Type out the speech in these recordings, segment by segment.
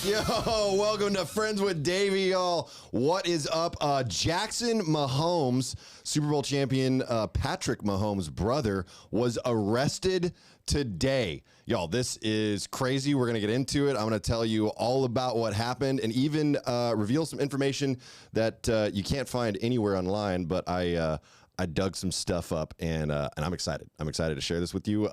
Yo, welcome to Friends with Davey, y'all. What is up? Jackson Mahomes, Super Bowl champion Patrick Mahomes' brother, was arrested today. Y'all, this is crazy. We're going to get into it. I'm going to tell you all about what happened and even reveal some information that you can't find anywhere online, but I dug some stuff up, and I'm excited. I'm excited to share this with you.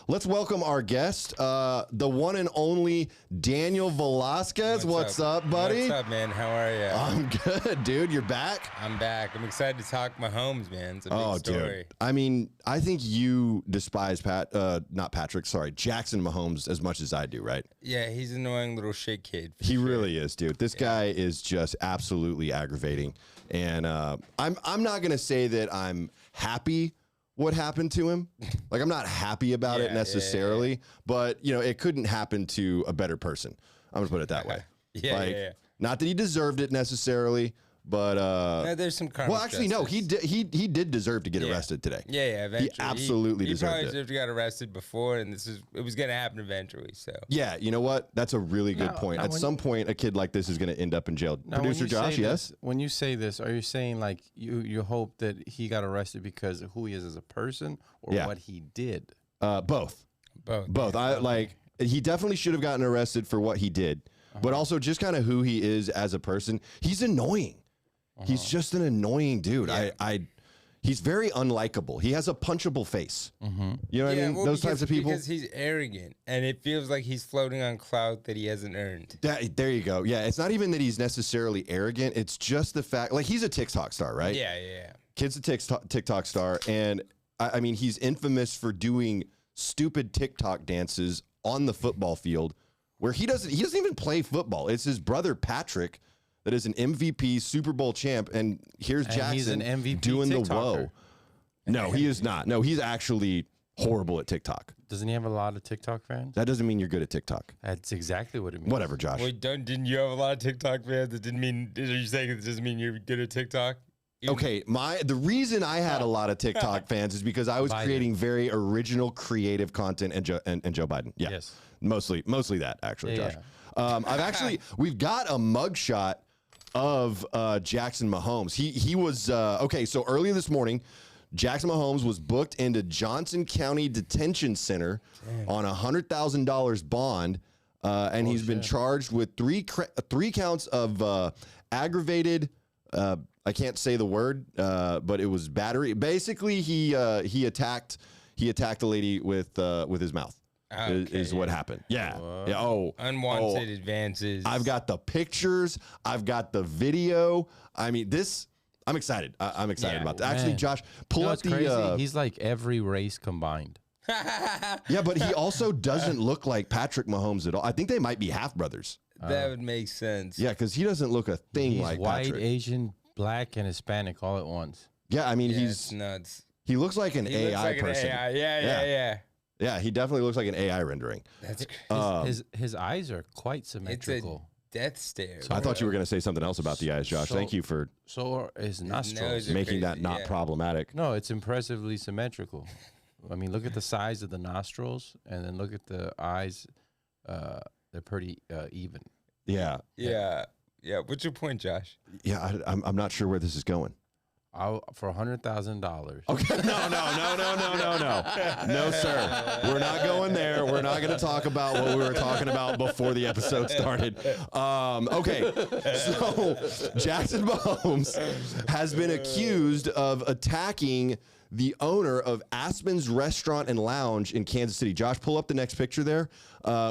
Let's welcome our guest, the one and only Daniel Velasquez. What's up, buddy? What's up, man? How are you? I'm good, dude. You're back? I'm back. I'm excited to talk Mahomes, man. It's a big story. Dude. I mean, I think you despise Jackson Mahomes as much as I do, right? Yeah, he's an annoying little shit kid. He really is, dude. This guy is just absolutely aggravating. And I'm not going to say that I'm happy what happened to him. Like, I'm not happy about it necessarily, but, you know, it couldn't happen to a better person. I'm going to put it that way. Not that he deserved it necessarily, but there's some karma. well, actually, no, he did deserve to get arrested today. Eventually. He absolutely he deserved probably it. deserved to get arrested before, and it was going to happen eventually. So yeah, you know what? That's a really good point. At some point, a kid like this is going to end up in jail. Producer Josh, yes? When you say this, are you saying like you hope that he got arrested because of who he is as a person or what he did? Both. He definitely should have gotten arrested for what he did, but also just kind of who he is as a person. He's annoying. He's just an annoying dude. Yeah. He's very unlikable. He has a punchable face. You know what I mean? Well, those types of people. Because he's arrogant, and it feels like he's floating on clout that he hasn't earned. There you go. Yeah, it's not even that he's necessarily arrogant. It's just the fact, like, he's a TikTok star, right? Yeah. Kid's a TikTok star, and I mean, he's infamous for doing stupid TikTok dances on the football field where he doesn't even play football. It's his brother Patrick that is an MVP Super Bowl champ, and here's Jackson he's an MVP doing TikToker. the whoa. No, he is not. No, he's actually horrible at TikTok. Doesn't he have a lot of TikTok fans? That doesn't mean you're good at TikTok. That's exactly what it means. Whatever, Josh. Wait, didn't you have a lot of TikTok fans? Are you saying it doesn't mean you're good at TikTok? Okay, the reason I had a lot of TikTok fans is because I was creating very original, creative content, and Joe Biden. Yeah, yes, mostly that actually, Josh. We've got a mugshot of Jackson Mahomes. He was okay. So earlier this morning, Jackson Mahomes was booked into Johnson County Detention Center on $100,000 bond, and he's been charged with three counts of aggravated. I can't say the word, but it was battery. Basically, he attacked the lady with his mouth. Is what happened. Yeah. Yeah. Unwanted advances. I've got the pictures. I've got the video. I mean, I'm excited. I'm excited about that. Actually, Josh, pull up the. Crazy? He's like every race combined. Yeah, but he also doesn't look like Patrick Mahomes at all. I think they might be half brothers. That would make sense. Yeah, because he doesn't look a thing He's like white, Patrick. Asian, black, and Hispanic all at once. Yeah, I mean, it's nuts. He looks like an AI person. Yeah. Yeah, he definitely looks like an AI rendering. That's crazy. His eyes are quite symmetrical. It's a death stare. I thought you were going to say something else about the eyes, Josh. Thank you for his nostrils making that not problematic. No, it's impressively symmetrical. I mean, look at the size of the nostrils, and then look at the eyes. They're pretty even. Yeah. What's your point, Josh? Yeah, I'm not sure where this is going. For $100,000. Okay, no, sir. We're not going there. We're not going to talk about what we were talking about before the episode started. Okay, so Jackson Mahomes has been accused of attacking the owner of Aspen's Restaurant and Lounge in Kansas City. Josh, pull up the next picture there.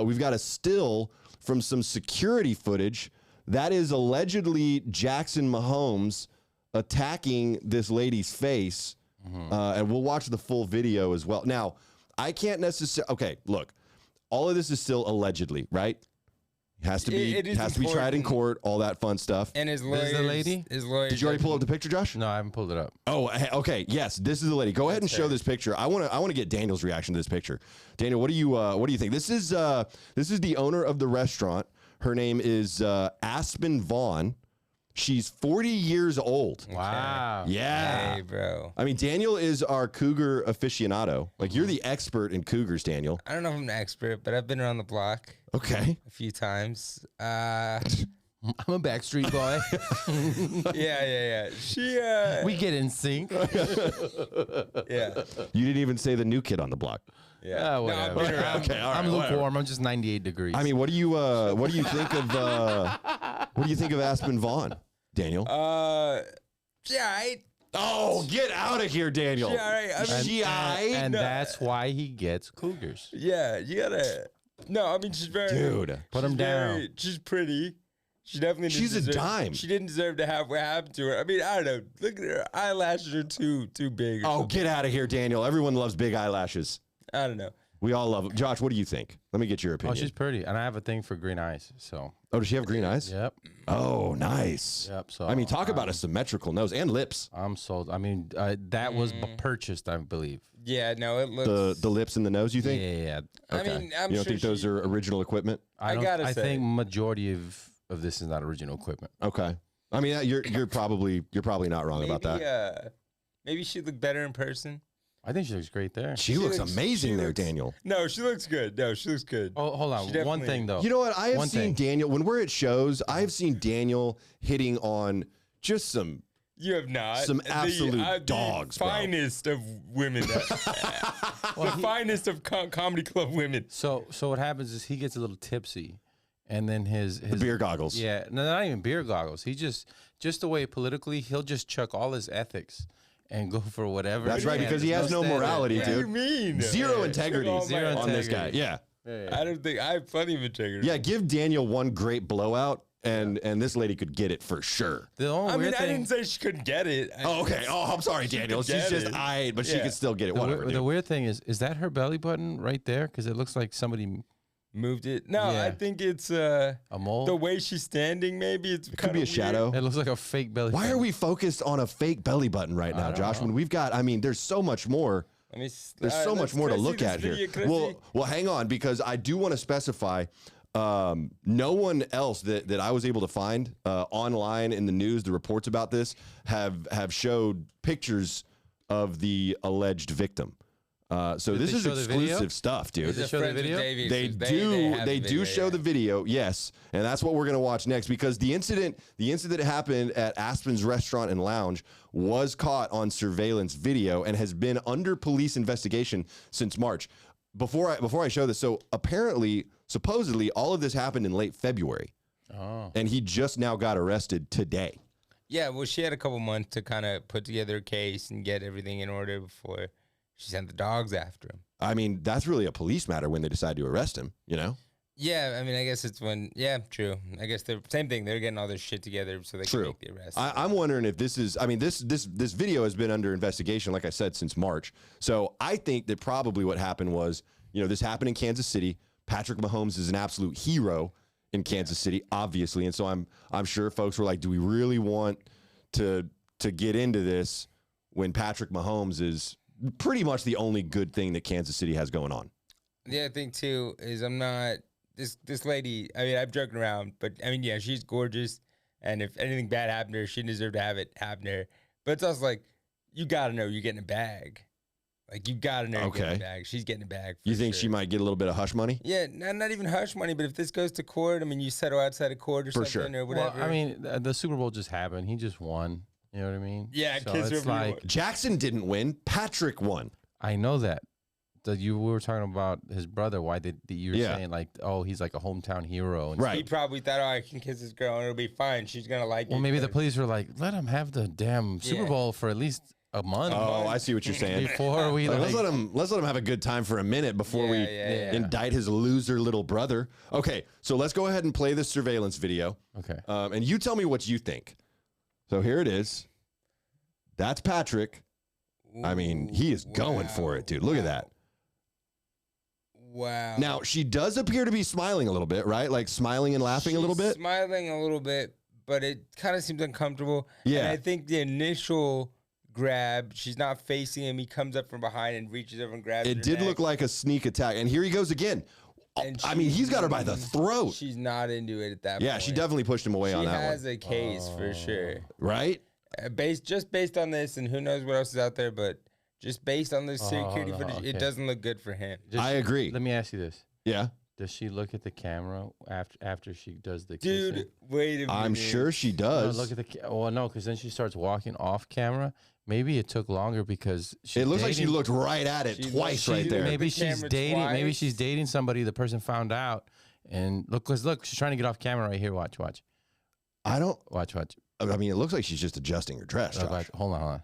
We've got a still from some security footage. That is allegedly Jackson Mahomes attacking this lady's face, and we'll watch the full video as well. Now, I can't necessarily. Okay, look, all of this is still allegedly, right? Has to be tried in court, all that fun stuff. And his lawyers, the lady? His lawyers. Did you already pull up the picture, Josh? No, I haven't pulled it up. Oh, okay. Yes, this is the lady. Go ahead and show this picture. I want to get Daniel's reaction to this picture. Daniel, what do you think? This is the owner of the restaurant. Her name is Aspen Vaughn. She's 40 years old. Wow. Yeah. Hey, bro. I mean, Daniel is our cougar aficionado. Like, you're the expert in cougars, Daniel. I don't know if I'm an expert, but I've been around the block Okay. a few times. I'm a Backstreet boy. Yeah. She, We get in sync. yeah. You didn't even say the new kid on the block. Yeah. Oh, No, I've whatever. been around. Okay, all right. I'm whatever. lukewarm. I'm just 98 degrees. I mean, what do you think of Aspen Vaughn, Daniel? Yeah, Oh, get out of here, Daniel. She all right. I mean, She aight? and No. that's why he gets cougars. yeah, you gotta. No, I mean she's very. Dude. Put him she's down. She's pretty. She definitely. She's a didn't deserve, dime. She didn't deserve to have what happened to her. I mean, I don't know. Look at her eyelashes are too big. or Oh, something. get out of here, Daniel. Everyone loves big eyelashes. I don't know. We all love them. Josh, what do you think? Let me get your Oh, opinion. she's pretty, and I have a thing for green eyes. So, Oh, does she have green eyes? yep, Oh, nice. yep. So, I mean, talk about a symmetrical nose and lips. I'm sold. I mean, that was purchased, I believe. Yeah, no, it looks. The lips and the nose, you think? Yeah. I mean, I'm you don't sure think those are original equipment? I don't. gotta I say. think majority of this is not original equipment. Okay. I mean, you're probably not wrong maybe, about that. Maybe she'd look better in person. I think she looks great there. She looks looks- amazing she there, looks- Daniel. No, she looks good. No, she looks good. Oh, hold on. She One definitely- thing though. You know what? I have One seen thing. Daniel when we're at shows. I have seen Daniel hitting on just some. You have not. Some absolute dogs, the bro. finest of women. The finest of comedy club women. So what happens is he gets a little tipsy, and then his beer goggles. Yeah, no, not even beer goggles. He just the way politically, he'll just chuck all his ethics and go for whatever. That's right, Yeah, because he there's has no standard. morality, What do you dude. mean? Zero integrity Oh my Zero God. on this guy. integrity. Yeah. I don't think I have plenty of integrity. Yeah, give Daniel one great blowout, and this lady could get it for sure. The only I mean, weird I thing. didn't say she couldn't get it. Oh, okay. Oh, I'm sorry, Daniel. could She's get just it. eyed, but she Yeah. could still get it. Whatever. the dude. weird thing is that her belly button right there? Because it looks like somebody Moved it. No, Yeah. I think it's a mole. the way she's standing. Maybe it's It could be a shadow. It looks like a fake belly. Why button. are we focused on a fake belly button right now, don't Josh? know. When we've got, I mean, there's so much more. There's so much more to look at here. Well, hang on, because I do want to specify. No one else that I was able to find online in the news, the reports about this have showed pictures of the alleged victim. So Did this they is show the video? exclusive stuff, dude. They show the video? They do show the video, yes, and that's what we're gonna watch next, because the incident happened at Aspen's Restaurant and Lounge was caught on surveillance video and has been under police investigation since March. Before I show this, so supposedly all of this happened in late February, and he just now got arrested today. Yeah, well, she had a couple months to kind of put together a case and get everything in order before she sent the dogs after him. I mean, that's really a police matter when they decide to arrest him, you know? Yeah, I mean, I guess it's when. Yeah, true. I guess they're same thing. They're getting all their shit together so they can make the arrest. I'm wondering if this is. I mean, this video has been under investigation, like I said, since March. So I think that probably what happened was, this happened in Kansas City. Patrick Mahomes is an absolute hero in Kansas City, obviously, and so I'm sure folks were like, do we really want to get into this when Patrick Mahomes is pretty much the only good thing that Kansas City has going on? The other thing too is I'm not this lady. I mean, I'm joking around, but I mean, yeah, she's gorgeous, and if anything bad happened to her, she deserved to have it happen to her. But it's also like you gotta know you're getting a bag. Like you gotta know you're getting a bag. She's getting a bag. For You think sure. she might get a little bit of hush money? Yeah, not even hush money, but if this goes to court, I mean, you settle outside of court or For something sure. or whatever. Well, I mean, the Super Bowl just happened. He just won. You know what I mean? Yeah, So kids it's are like Jackson didn't win. Patrick won. I know that. We were talking about his brother. Why did you were saying like, oh, he's like a hometown hero? And Right. he probably thought, oh, I can kiss this girl and it'll be fine. She's gonna like it. Well, maybe the but- police were like, let him have the damn Super Yeah. Bowl for at least a month Oh, I see what you're saying. before we Like, like. let's let him have a good time for a minute before we Yeah. indict his loser little brother. Okay, so let's go ahead and play this surveillance video. Okay. And you tell me what you think. So here it is. That's Patrick. I mean, he is going for it, dude. Look at that. Wow. Now, she does appear to be smiling a little bit, right? Like smiling and laughing a little She's bit. Smiling a little bit, but it kind of seems uncomfortable. Yeah. And I think the initial grab, she's not facing him. He comes up from behind and reaches over and grabs It her did neck. look like a sneak attack. And here he goes again. And I mean, he's got her by the throat. She's not into it at that point. Yeah, she definitely pushed him away on that She has one. a case for sure. Right? Based on this, and who knows what else is out there, but just based on the security no, footage, okay. it doesn't look good for him. I agree. Let me ask you this. Yeah. Does she look at the camera after she does the kissing? Dude, wait a minute. I'm sure she No, does. look at the well, no, because then she starts walking off camera. Maybe it took longer because she's It looks like she dating- looked right at it She twice looked- right she- there. Maybe the she's camera dating. Maybe twice. she's dating somebody. The person found out, and look, she's trying to get off camera right here. Watch. I don't. Watch. I mean, it looks like she's just adjusting her dress. Josh. Hold on.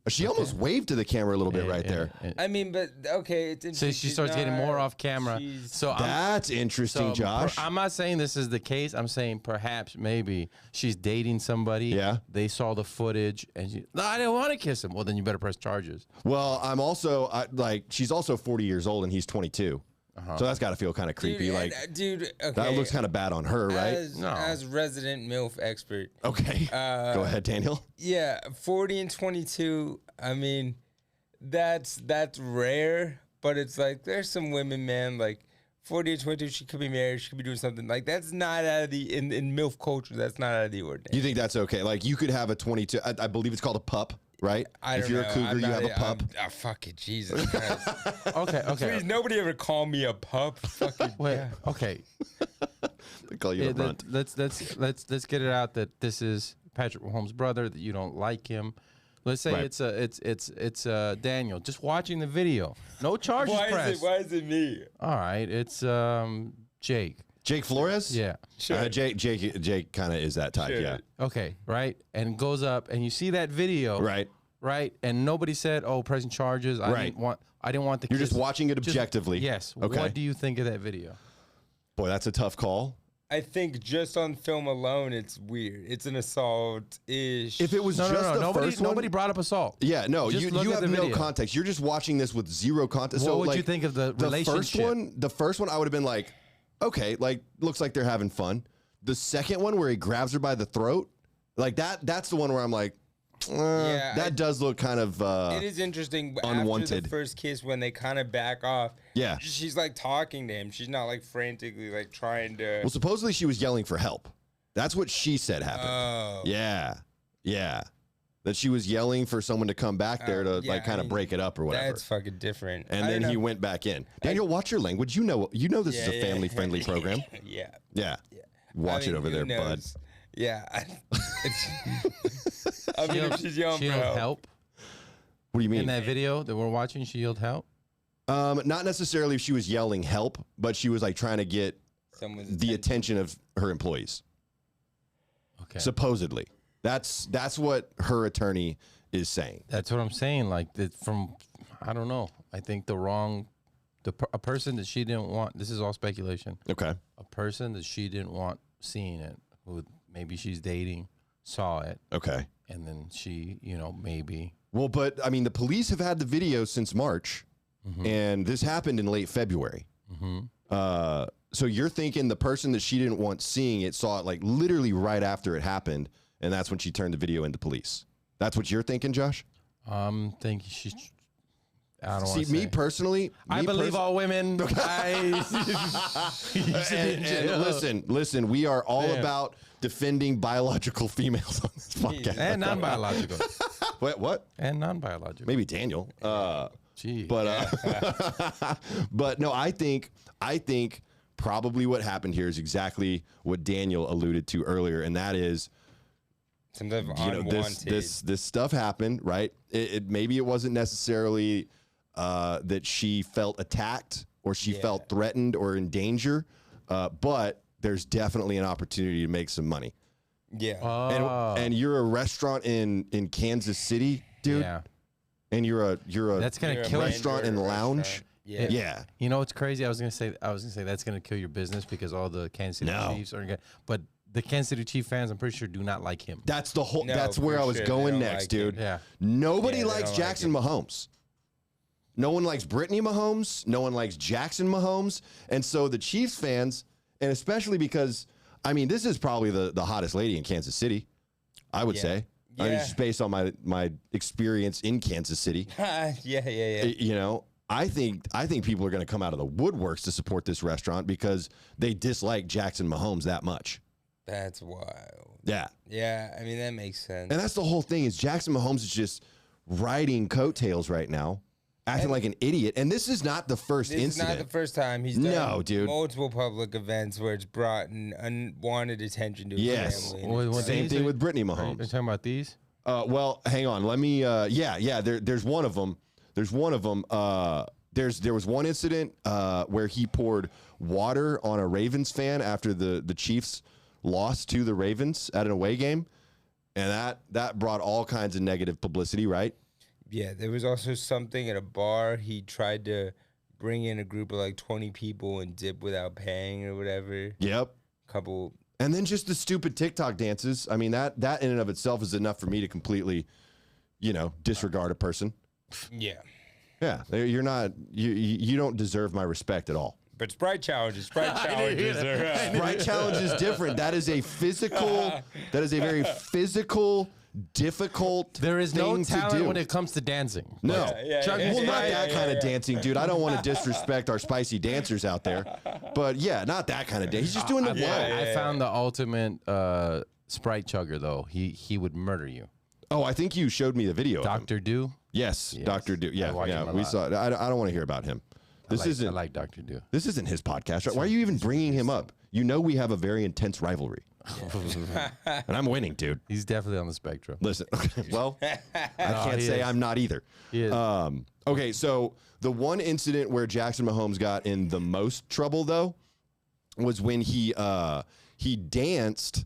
She almost waved to the camera a little bit right there. I mean, but okay, it's So interesting. she She's starts getting more not- off camera. she's- So That's interesting, Josh. I'm not saying this is the case. I'm saying perhaps maybe she's dating somebody. Yeah. They saw the footage and no, I didn't want to kiss him. Well, then you better press charges. Well, I'm also she's also 40 years old and he's 22. So that's got to feel kind of creepy. Dude, okay. That looks kind of bad on her, right? As resident MILF expert. Okay. Go ahead, Daniel. Yeah, 40 and 22. I mean, that's rare, but it's like there's some women, man, like 40 and 22, she could be married, she could be doing something. Like that's not out of the in MILF culture, that's not out of the ordinary. You think that's okay? Like you could have a 22, I believe it's called a pup, right? I don't if you're know. a cougar, I'm you not have a pup. Fuck it, Jesus Christ. Okay. Please, nobody ever call me a pup. Fucking Wait. yeah. Okay. They call you a runt. Let's get it out that this is Patrick Mahomes' brother. That you don't like him. Let's say Right. it's Daniel. Just watching the video. No charges pressed. Why is it me? All right. It's Jake. Jake Flores? Yeah. Sure. Jake kind of is that type, Sure. yeah. Okay. Right. And goes up and you see that video. Right. Right. And nobody said, "Oh, pressing charges." I Right. didn't want the. You're kiss. just watching it objectively. Yes. Okay. What do you think of that video? Boy, that's a tough call. I think just on film alone, it's weird. It's an assault-ish. If it was No, just no, no. the Nobody, first one, nobody brought up assault. yeah, no, Just you look at have the no video. context. You're just watching this with zero context. What So, would like, you think of the relationship? The first one, I would have been like, okay, like looks like they're having fun. The second one, where he grabs her by the throat, like that's the one where I'm like, that does look kind of it is interesting. After unwanted. the first kiss, when they kind of back off, Yeah. she's like talking to him. She's not like frantically like trying to. Well, supposedly she was yelling for help. That's what she said happened. Oh. Yeah. That she was yelling for someone to come back there to Yeah, like kind I of mean, break it up or whatever. That's fucking different. And I then don't he know. went back in. Daniel, watch your language. You know this is a family-friendly program. Yeah. Yeah. Watch I mean, it over who there, bud. knows? Yeah. I mean, if she's yelling She for yelled help. help What do you in mean? that video that we're watching. She yelled help. Not necessarily if she was yelling help, but she was like trying to get Someone's the attention of her employees. Okay. Supposedly. That's what her attorney is saying. That's what I'm saying. Like I don't know. I think a person that she didn't want. This is all speculation. Okay. A person that she didn't want seeing it, who maybe she's dating, saw it, Okay. and then she, maybe. Well, but I mean, the police have had the video since March, and this happened in late February. So you're thinking the person that she didn't want seeing it saw it like literally right after it happened, and that's when she turned the video into police. That's what you're thinking, Josh? Thinking she's. I don't See, want to me personally, I believe all women. and listen, we are all Damn. about defending biological females on this podcast. and non-biological. Wait, what? And non-biological. Maybe Daniel. Gee. But but no, I think probably what happened here is exactly what Daniel alluded to earlier, and that is, Sometimes you know, unwanted. this stuff happened, right? Maybe it wasn't necessarily that she felt attacked or she felt threatened or in danger, but there's definitely an opportunity to make some money. Yeah. And you're a restaurant in Kansas City, dude. Yeah. And you're a That's gonna You're a kill you. restaurant and lounge. restaurant. Yeah. Yeah. You know what's crazy? I was gonna say that's gonna kill your business because all the Kansas City No. Chiefs are gonna. But the Kansas City Chief fans, I'm pretty sure, do not like him. That's the whole. No, that's where for I was sure, going they don't next, like dude. it. Yeah. Nobody Yeah, they likes don't like Jackson Mahomes. No one likes Brittany Mahomes. No one likes Jackson Mahomes. And so the Chiefs fans, and especially because, I mean, this is probably the hottest lady in Kansas City, I would say. I mean, Yeah. just based on my experience in Kansas City. yeah. You know, I think people are going to come out of the woodworks to support this restaurant because they dislike Jackson Mahomes that much. That's wild. Yeah. Yeah, I mean, that makes sense. And that's the whole thing is Jackson Mahomes is just riding coattails right now, acting like an idiot. And this is not the first This incident. is not the first time he's done dude. multiple public events where it's brought an unwanted attention to his family. Same thing with Brittany You're Mahomes. talking about these? Well, hang on. Let me. There's one of them. There was one incident where he poured water on a Ravens fan after the Chiefs lost to the Ravens at an away game, and that brought all kinds of negative publicity, right? Yeah, there was also something at a bar. He tried to bring in a group of like 20 people and dip without paying or whatever. Yep. Couple. And then just the stupid TikTok dances. I mean, that in and of itself is enough for me to completely, disregard a person. Yeah. Yeah, you're not. You don't deserve my respect at all. But Sprite challenges are Sprite challenge is different. That is a physical. That is a very physical, difficult. There is no thing to talent do. when it comes to dancing. No, Yeah. well, not that kind of dancing, dude. I don't want to disrespect our spicy dancers out there, but yeah, not that kind of dance. He's just doing the wall. I found the ultimate Sprite chugger, though. He would murder you. Oh, I think you showed me the video. of him. Dr. Do? Yes, Dr. Do. Yeah, watch him a we lot. saw it. I don't want to hear about him. This I isn't. like Dr. Do. This isn't his podcast. Right? Why are you even bringing him up? You know we have a very intense rivalry, and I'm winning, dude. He's definitely on the spectrum. Listen, well, I can't he say is. I'm not either. He is. Okay, so the one incident where Jackson Mahomes got in the most trouble, though, was when he danced.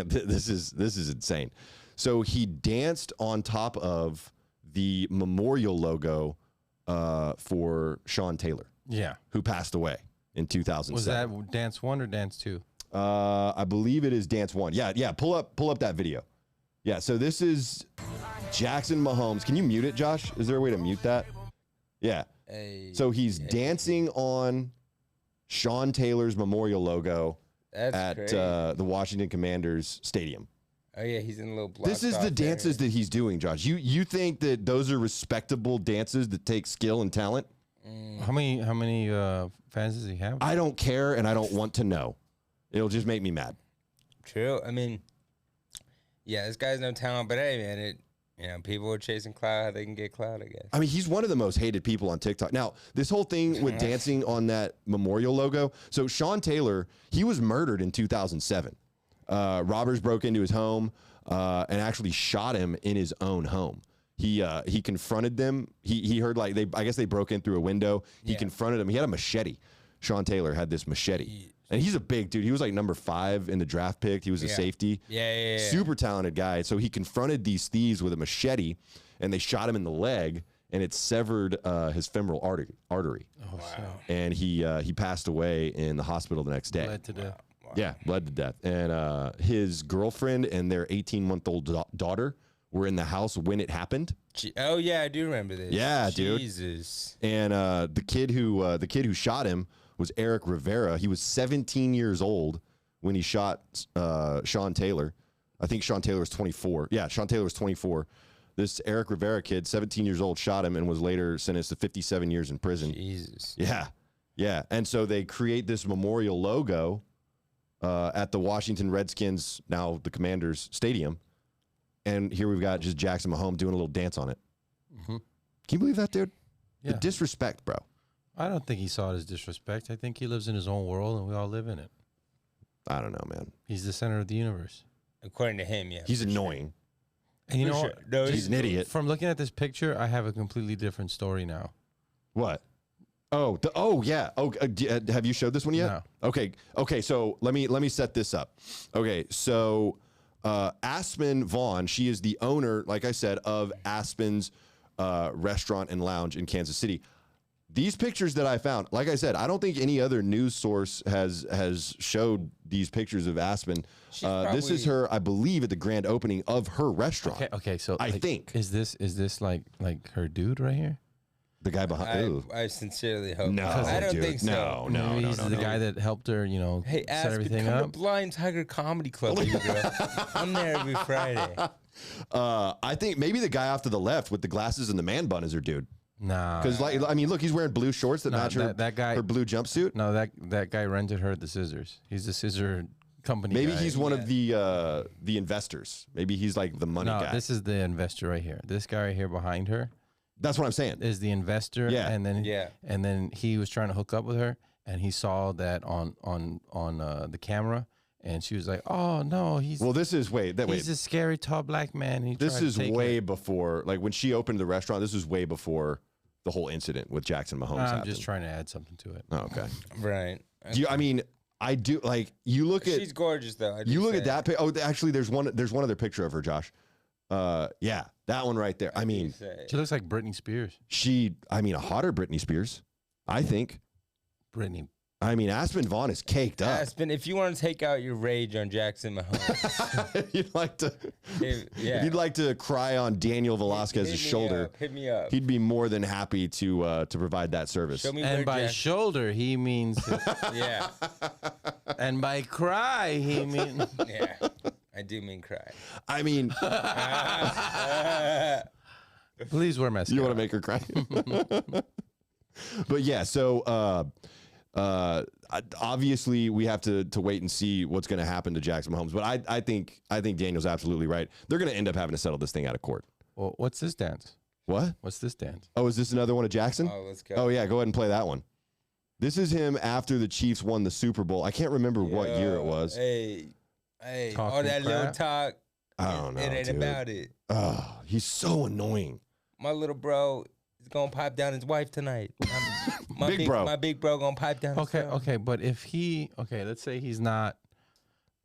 This is insane. So he danced on top of the memorial logo for Sean Taylor, Yeah. who passed away in 2007. Was that Dance 1 or Dance 2? I believe it is Dance 1. Yeah. Pull up that video. Yeah. So this is Jackson Mahomes. Can you mute it, Josh? Is there a way to mute that? Yeah. Hey, So he's dancing on Sean Taylor's memorial logo that's at crazy. the Washington Commanders stadium. Oh yeah, he's in a little. This is the dances that he's doing, Josh. You think that those are respectable dances that take skill and talent? How many fans does he have? I don't care, and I don't want to know. It'll just make me mad. True. I mean, yeah, this guy's no talent, but hey, man, people are chasing clout. How they can get clout, I guess. I mean, he's one of the most hated people on TikTok. Now, this whole thing with dancing on that memorial logo. So Sean Taylor, he was murdered in 2007. Robbers broke into his home and actually shot him in his own home. He confronted them. He heard I guess they broke in through a window. He confronted him. He had a machete. Sean Taylor had this machete. And he's a big dude. He was like number 5 in the draft pick. He was a safety. Yeah. Super talented guy. So he confronted these thieves with a machete, and they shot him in the leg, and it severed his femoral artery. Oh, wow. And he passed away in the hospital the next day. Bled to death. Yeah, bled to death. And his girlfriend and their 18-month-old daughter were in the house when it happened. Oh yeah, I do remember this. Yeah, dude. Jesus. And the kid who shot him was Eric Rivera. He was 17 years old when he shot Sean Taylor. I think Sean Taylor was 24. Yeah, Sean Taylor was 24. This Eric Rivera kid, 17 years old, shot him and was later sentenced to 57 years in prison. Jesus. Yeah. And so they create this memorial logo at the Washington Redskins, now the Commanders Stadium. And here we've got just Jackson Mahomes doing a little dance on it. Mm-hmm. Can you believe that, dude? Yeah. The disrespect, bro. I don't think he saw it as disrespect. I think he lives in his own world, and we all live in it. I don't know, man. He's the center of the universe. According to him, yeah. He's annoying. And you For know sure. what? No, He's an idiot. From looking at this picture, I have a completely different story now. What? Oh, yeah. Have you showed this one yet? No. Okay. So let me set this up. Okay, so Aspen Vaughn, she is the owner, like I said, of Aspen's restaurant and lounge in Kansas City. These pictures that I found, like I said, I don't think any other news source has showed these pictures of Aspen. This is her, I believe, at the grand opening of her restaurant. Okay. So I think is this like her dude right here? the guy behind. I sincerely hope. No, not. I don't dude. think so. No. Maybe he's the guy that helped her, Hey, set Aspen, everything come to up. Blind Tiger Comedy Club, with me, bro. I'm there every Friday. I think maybe the guy off to the left with the glasses and the man bun is her dude. Nah. Because I mean, look, he's wearing blue shorts that match her, that guy. her blue jumpsuit. No, that guy rented her the scissors. He's a scissor company. Maybe guy. he's one of the investors. Maybe he's like the money No, guy. this is the investor right here. This guy right here behind her That's what I'm saying. is the investor. Yeah. And then he was trying to hook up with her, and he saw that on the camera, and she was like, "Oh no, he's Well, this is he's a scary tall black man." He This tried to is take way her. before, like when she opened the restaurant. This is way before the whole incident with Jackson Mahomes. I'm happened. just trying to add something to it. Oh, okay. Right. I mean, I do like you look at She's gorgeous though. you look at that. Oh, actually, there's one other picture of her, Josh. Yeah, that one right there. I mean, She looks like Britney Spears. a hotter Britney Spears, I think. Britney. I mean, Aspen Vaughn is caked up. Aspen, if you want to take out your rage on Jackson Mahomes, if you'd like to, if if you'd like to cry on Daniel Velasquez's shoulder, hit me up. he'd be more than happy to provide that service. Show me And where by Jack- shoulder, he means. yeah, And by cry, he means. yeah. I do mean cry. I mean, Please wear mascara. you want to make her cry. But yeah, so obviously we have to wait and see what's going to happen to Jackson Mahomes. But I think Daniel's absolutely right. They're going to end up having to settle this thing out of court. Well, what's this dance? What? What's this dance? Oh, is this another one of Jackson? Oh, let's go. Oh yeah, go ahead and play that one. This is him after the Chiefs won the Super Bowl. I can't remember what year it was. Hey, all Talking that little crap? talk. I don't know. It ain't dude. about it. Oh, he's so annoying. My little bro is gonna pipe down his wife tonight. Big bro. My big bro gonna pipe down. Okay, his girl. okay, but if let's say he's not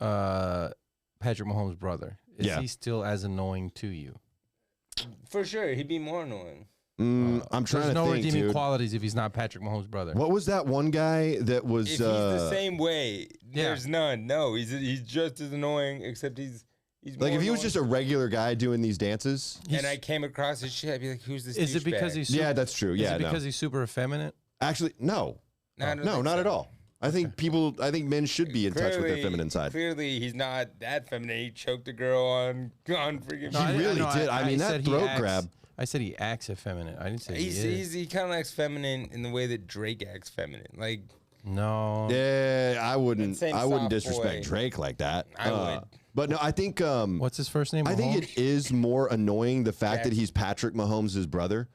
Patrick Mahomes' brother. Is Yeah. he still as annoying to you? For sure, he'd be more annoying. I'm trying There's to no think, redeeming dude. qualities if he's not Patrick Mahomes' brother. What was that one guy that was? If he's the same way, yeah. there's none. No, he's just as annoying, except he's like more if he was annoying. just a regular guy doing these dances? And I came across his shit, I'd be like, "Who's this?" Is it because douchebag? he's Yeah, that's true. is Yeah, it because he's super effeminate? actually no, No, I don't no, think not so. at all. I think men should be in touch with their feminine side. Clearly, he's not that feminine. He choked a girl on freaking. No, He really did. I mean, that said he throat acts- grab. I said he acts effeminate. I didn't say he is. he kind of acts feminine in the way that Drake acts feminine. Like No. Yeah, I wouldn't That same soft disrespect boy. Drake like that. I would. But no, I think What's his first name? I think Mahomes? it is more annoying the fact that Jackson. he's Patrick Mahomes' brother,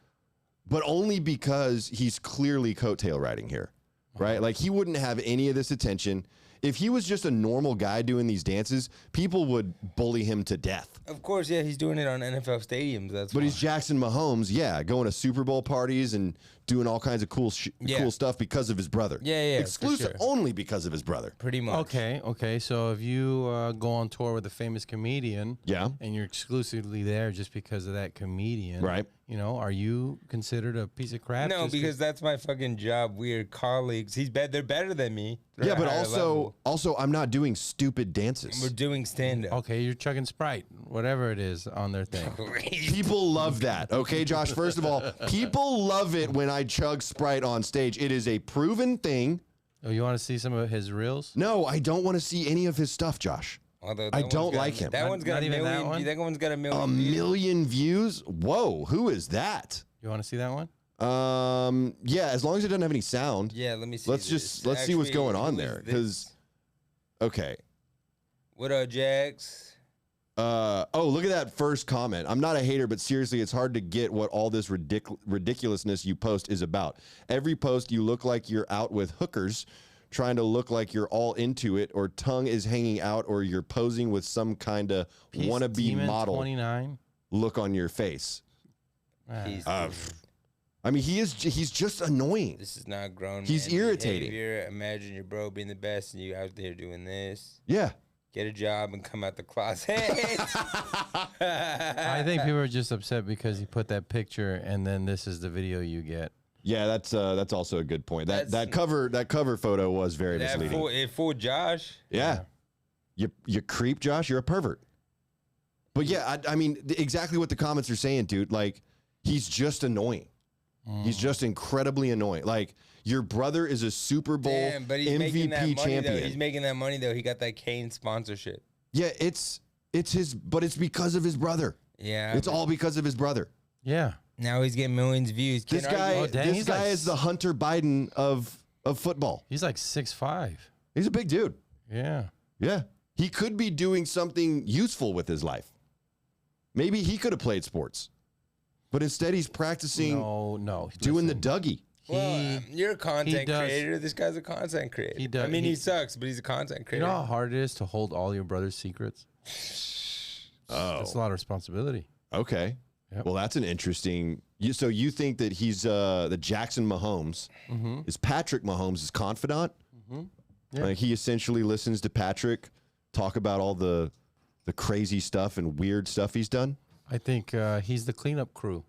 but only because he's clearly coattail riding here, right? Like he wouldn't have any of this attention. If he was just a normal guy doing these dances, people would bully him to death. Of course, yeah, he's doing it on NFL stadiums. That's But why. he's Jackson Mahomes, yeah, going to Super Bowl parties and doing all kinds of cool stuff because of his brother. Yeah, for Exclusive sure. only because of his brother. pretty much. Okay. So if you go on tour with a famous comedian, Yeah. and you're exclusively there just because of that comedian, Right. You know, are you considered a piece of crap? No, just because that's my fucking job. We're colleagues. They're better than me. They're Yeah, at but a higher level. also I'm not doing stupid dances. We're doing stand up. okay, you're chugging Sprite, whatever it is, on their thing. People love that. Okay, Josh, first of all, people love it when I chug Sprite on stage. It is a proven thing. Oh, you want to see some of his reels? No, I don't want to see any of his stuff, Josh. Although I that don't one's got- like him. That Not- one's got not a even that million. one? That one's got a A million. views. million views? Whoa, who is that? You want to see that one? Yeah, as long as it doesn't have any sound. Yeah, let me see. Let's see what's Actually, going on who is there. this? Because, okay. What up, Jax? Oh, look at that first comment. I'm not a hater, but seriously, it's hard to get what all this ridiculousness you post is about. Every post, you look like you're out with hookers, trying to look like you're all into it, or tongue is hanging out, or you're posing with some kind of wannabe Demon model 29. look on your face. He's I mean, he's just annoying. This is not grown. He's man irritating. behavior. Imagine your bro being the best and you out there doing this. Yeah. Get a job and come out the closet. I think people are just upset because he put that picture and then this is the video you get. Yeah, that's also a good point. That That's- that cover photo was very That misleading. it fooled Josh. Yeah. You creep, Josh. You're a pervert. But yeah, I mean, exactly what the comments are saying, dude. Like, he's just annoying. He's just incredibly annoying. Like, your brother is a Super Bowl Damn, but he's making that MVP money champion. though. He's making that money though. He got that Kane sponsorship. Yeah, it's his, but it's because of his brother. Yeah. It's all because of his brother. Yeah. Now he's getting millions of views. This Can't argue. guy, dang, this guy is the Hunter Biden of football. He's like 6'5". He's a big dude. Yeah. Yeah. He could be doing something useful with his life. Maybe he could have played sports. But instead he's practicing No. doing Listen, the Dougie. Well, you're a content does- creator. This guy's a content creator. He does- I mean, he he- sucks, but he's a content You creator. know how hard it is to hold all your brother's secrets? That's a lot of responsibility. Okay. Yep. Well, that's an interesting. So you think that he's the Jackson Mahomes is Patrick Mahomes' confidant? Yeah. Like he essentially listens to Patrick talk about all the crazy stuff and weird stuff he's done. I think he's the cleanup crew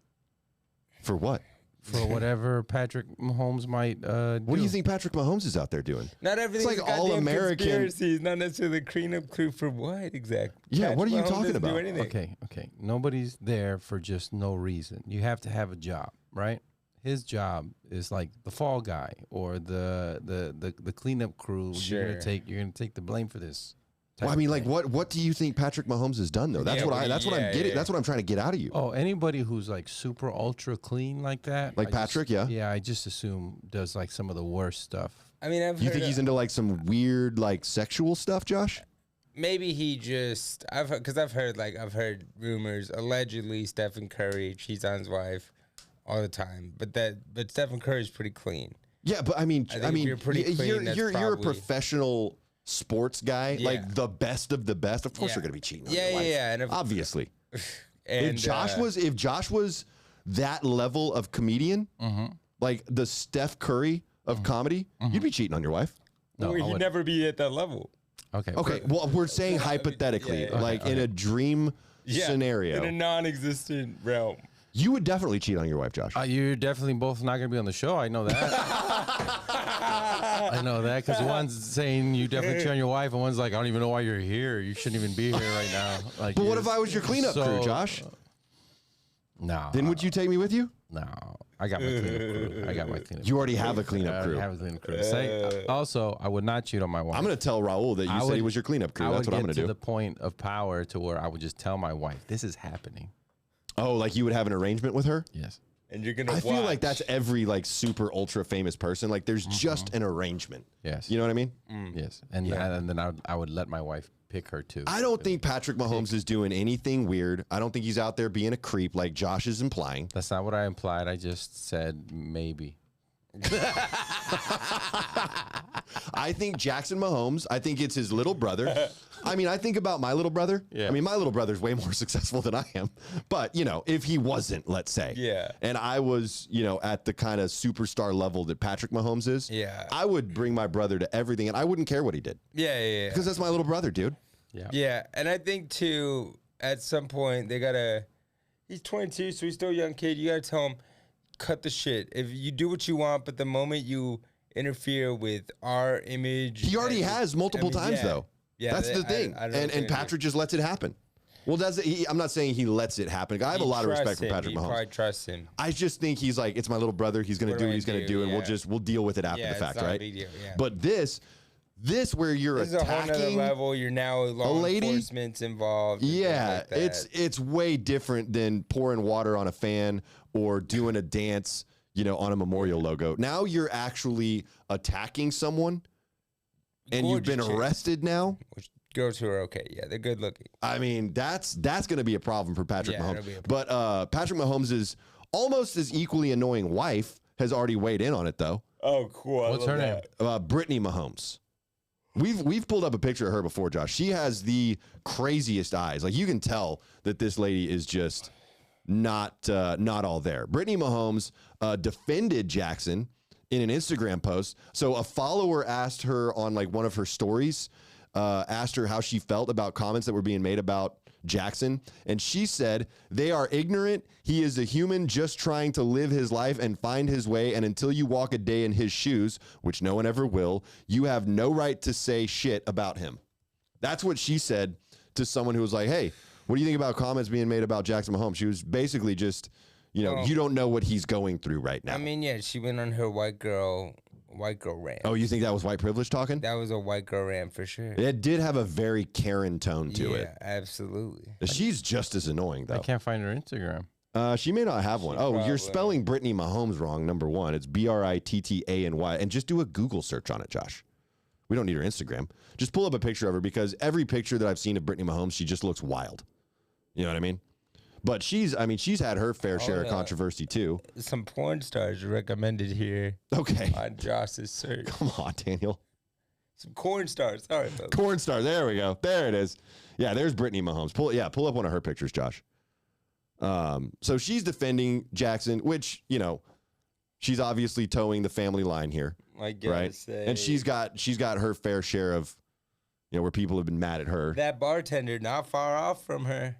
For what? for whatever Patrick Mahomes might do. What do you think Patrick Mahomes is out there doing? Not everything's like a goddamn all-American- conspiracy. It's not necessarily the cleanup crew for what exactly? Yeah, what are you Mahomes talking doesn't do about? anything. Okay. Nobody's there for just no reason. You have to have a job, right? His job is like the fall guy or the cleanup crew. Sure. You're gonna take the blame for this. type Well, I of mean, like thing. what do you think Patrick Mahomes has done though? That's Yeah, what well, I'm yeah, getting. yeah. That's what I'm trying to get out of you. Oh, anybody who's like super ultra clean like that, Like I just- Patrick, yeah? Yeah, I just assume does like some of the worst stuff. I mean, I've You heard think he's into like some weird like sexual stuff, Josh? maybe he just I've heard rumors allegedly Stephen Curry cheats on his wife all the time, but Stephen Curry's pretty clean. Yeah, but I mean, I think if you're pretty clean, that's you're a probably- professional sports guy, Yeah. like the best of the best. Of course, Yeah. you're gonna be cheating on Yeah, your wife. yeah, and Obviously. and If Josh was that level of comedian, like the Steph Curry of comedy, you'd be cheating on your wife. No, I he'd wouldn't. never be at that level. Okay. Okay, well, we're saying hypothetically, Yeah, yeah. like in a dream scenario, in a non-existent realm. you would definitely cheat on your wife, Josh. You're definitely both not going to be on the show. I know that. I know that because one's saying you definitely cheat on your wife, and one's like, I don't even know why you're here. You shouldn't even be here right now. Like, But what if I was your cleanup crew, so- Josh? No. Then would you take me with you? No. I got my cleanup crew. I got my cleanup You already have a crew. cleanup I crew. have a cleanup crew. Also, I would not cheat on my wife. I'm going to tell Raul that you said he was your cleanup crew. I That's would what I'm get going to to the do. point of power to where I would just tell my wife, this is happening. Oh, like you would have an arrangement with her? Yes. And you're gonna. I feel like watch. that's every like super ultra famous person. Like there's just an arrangement. Yes. You know what I mean? Yes. And then I would let my wife pick her too. I don't think Patrick Mahomes is doing anything weird. I don't think he's out there being a creep like Josh is implying. That's not what I implied. I just said maybe. I think Jackson Mahomes, I think it's his little brother. I mean, I think about my little brother. Yeah. I mean, my little brother's way more successful than I am. But, you know, if he wasn't, let's say. Yeah. And I was, you know, at the kind of superstar level that Patrick Mahomes is. Yeah. I would bring my brother to everything and I wouldn't care what he did. Yeah. Because that's my little brother, dude. Yeah. Yeah, and I think too, at some point they gotta. He's 22, so he's still a young kid. You gotta tell him, cut the shit. If you do what you want, but the moment you interfere with our image, He already has multiple times, yeah. though. Yeah, That's the thing. I don't know And if they- Patrick just lets it happen. Well, I'm not saying he lets it happen. I have a lot of respect for Patrick You Mahomes. probably trust him. I just think he's like, it's my little brother. He's going to What do do what I he's going to do? do, and Yeah. we'll deal with it after Yeah, the fact, it's not a right? big deal, yeah. But this where you're This is a whole nother attacking, level. You're now law lady? enforcement's involved. and things yeah, like that. it's way different than pouring water on a fan or doing a dance, you know, on a memorial logo. Now you're actually attacking someone, and you've Gorgeous been chicks. arrested now. Which girls who are okay. Yeah, they're good looking. I mean, that's going to be a problem for Patrick Yeah, it'll Mahomes. be a But Patrick Mahomes' almost as equally annoying wife has already weighed in on it, though. Oh, cool. What's her name? Brittany Mahomes. We've pulled up a picture of her before, Josh. She has the craziest eyes. Like you can tell that this lady is just not all there. Brittany Mahomes defended Jackson in an Instagram post. So a follower asked her on like one of her stories, asked her how she felt about comments that were being made about Jackson, and she said, "They are ignorant. He is a human just trying to live his life and find his way, and until you walk a day in his shoes, which no one ever will, you have no right to say shit about him." That's what she said to someone who was like, "Hey, what do you think about comments being made about Jackson Mahomes?" She was basically just, you know, you don't know what he's going through right now. I mean, yeah, she went on her white girl rant. Oh, you think that was white privilege talking? That was a white girl rant for sure. It did have a very Karen tone to yeah, it. absolutely. She's just as annoying, I though. can't find her Instagram. She may not have one. Oh, probably. you're spelling Brittany Mahomes wrong, number one. It's Brittany. And just do a Google search on it, Josh. We don't need her Instagram. Just pull up a picture of her because every picture that I've seen of Brittany Mahomes, she just looks wild. You know what I mean? But she's had her fair share of controversy too. Some porn stars recommended here. Okay. On Josh's search. Come on, Daniel. Some corn stars. Sorry, folks. Corn stars. There we go. There it is. Yeah, there's Brittany Mahomes. Pull up one of her pictures, Josh. So she's defending Jackson, which, you know, she's obviously towing the family line here. I gotta right? say. And she's got her fair share of, you know, where people have been mad at her. That bartender not far off from her.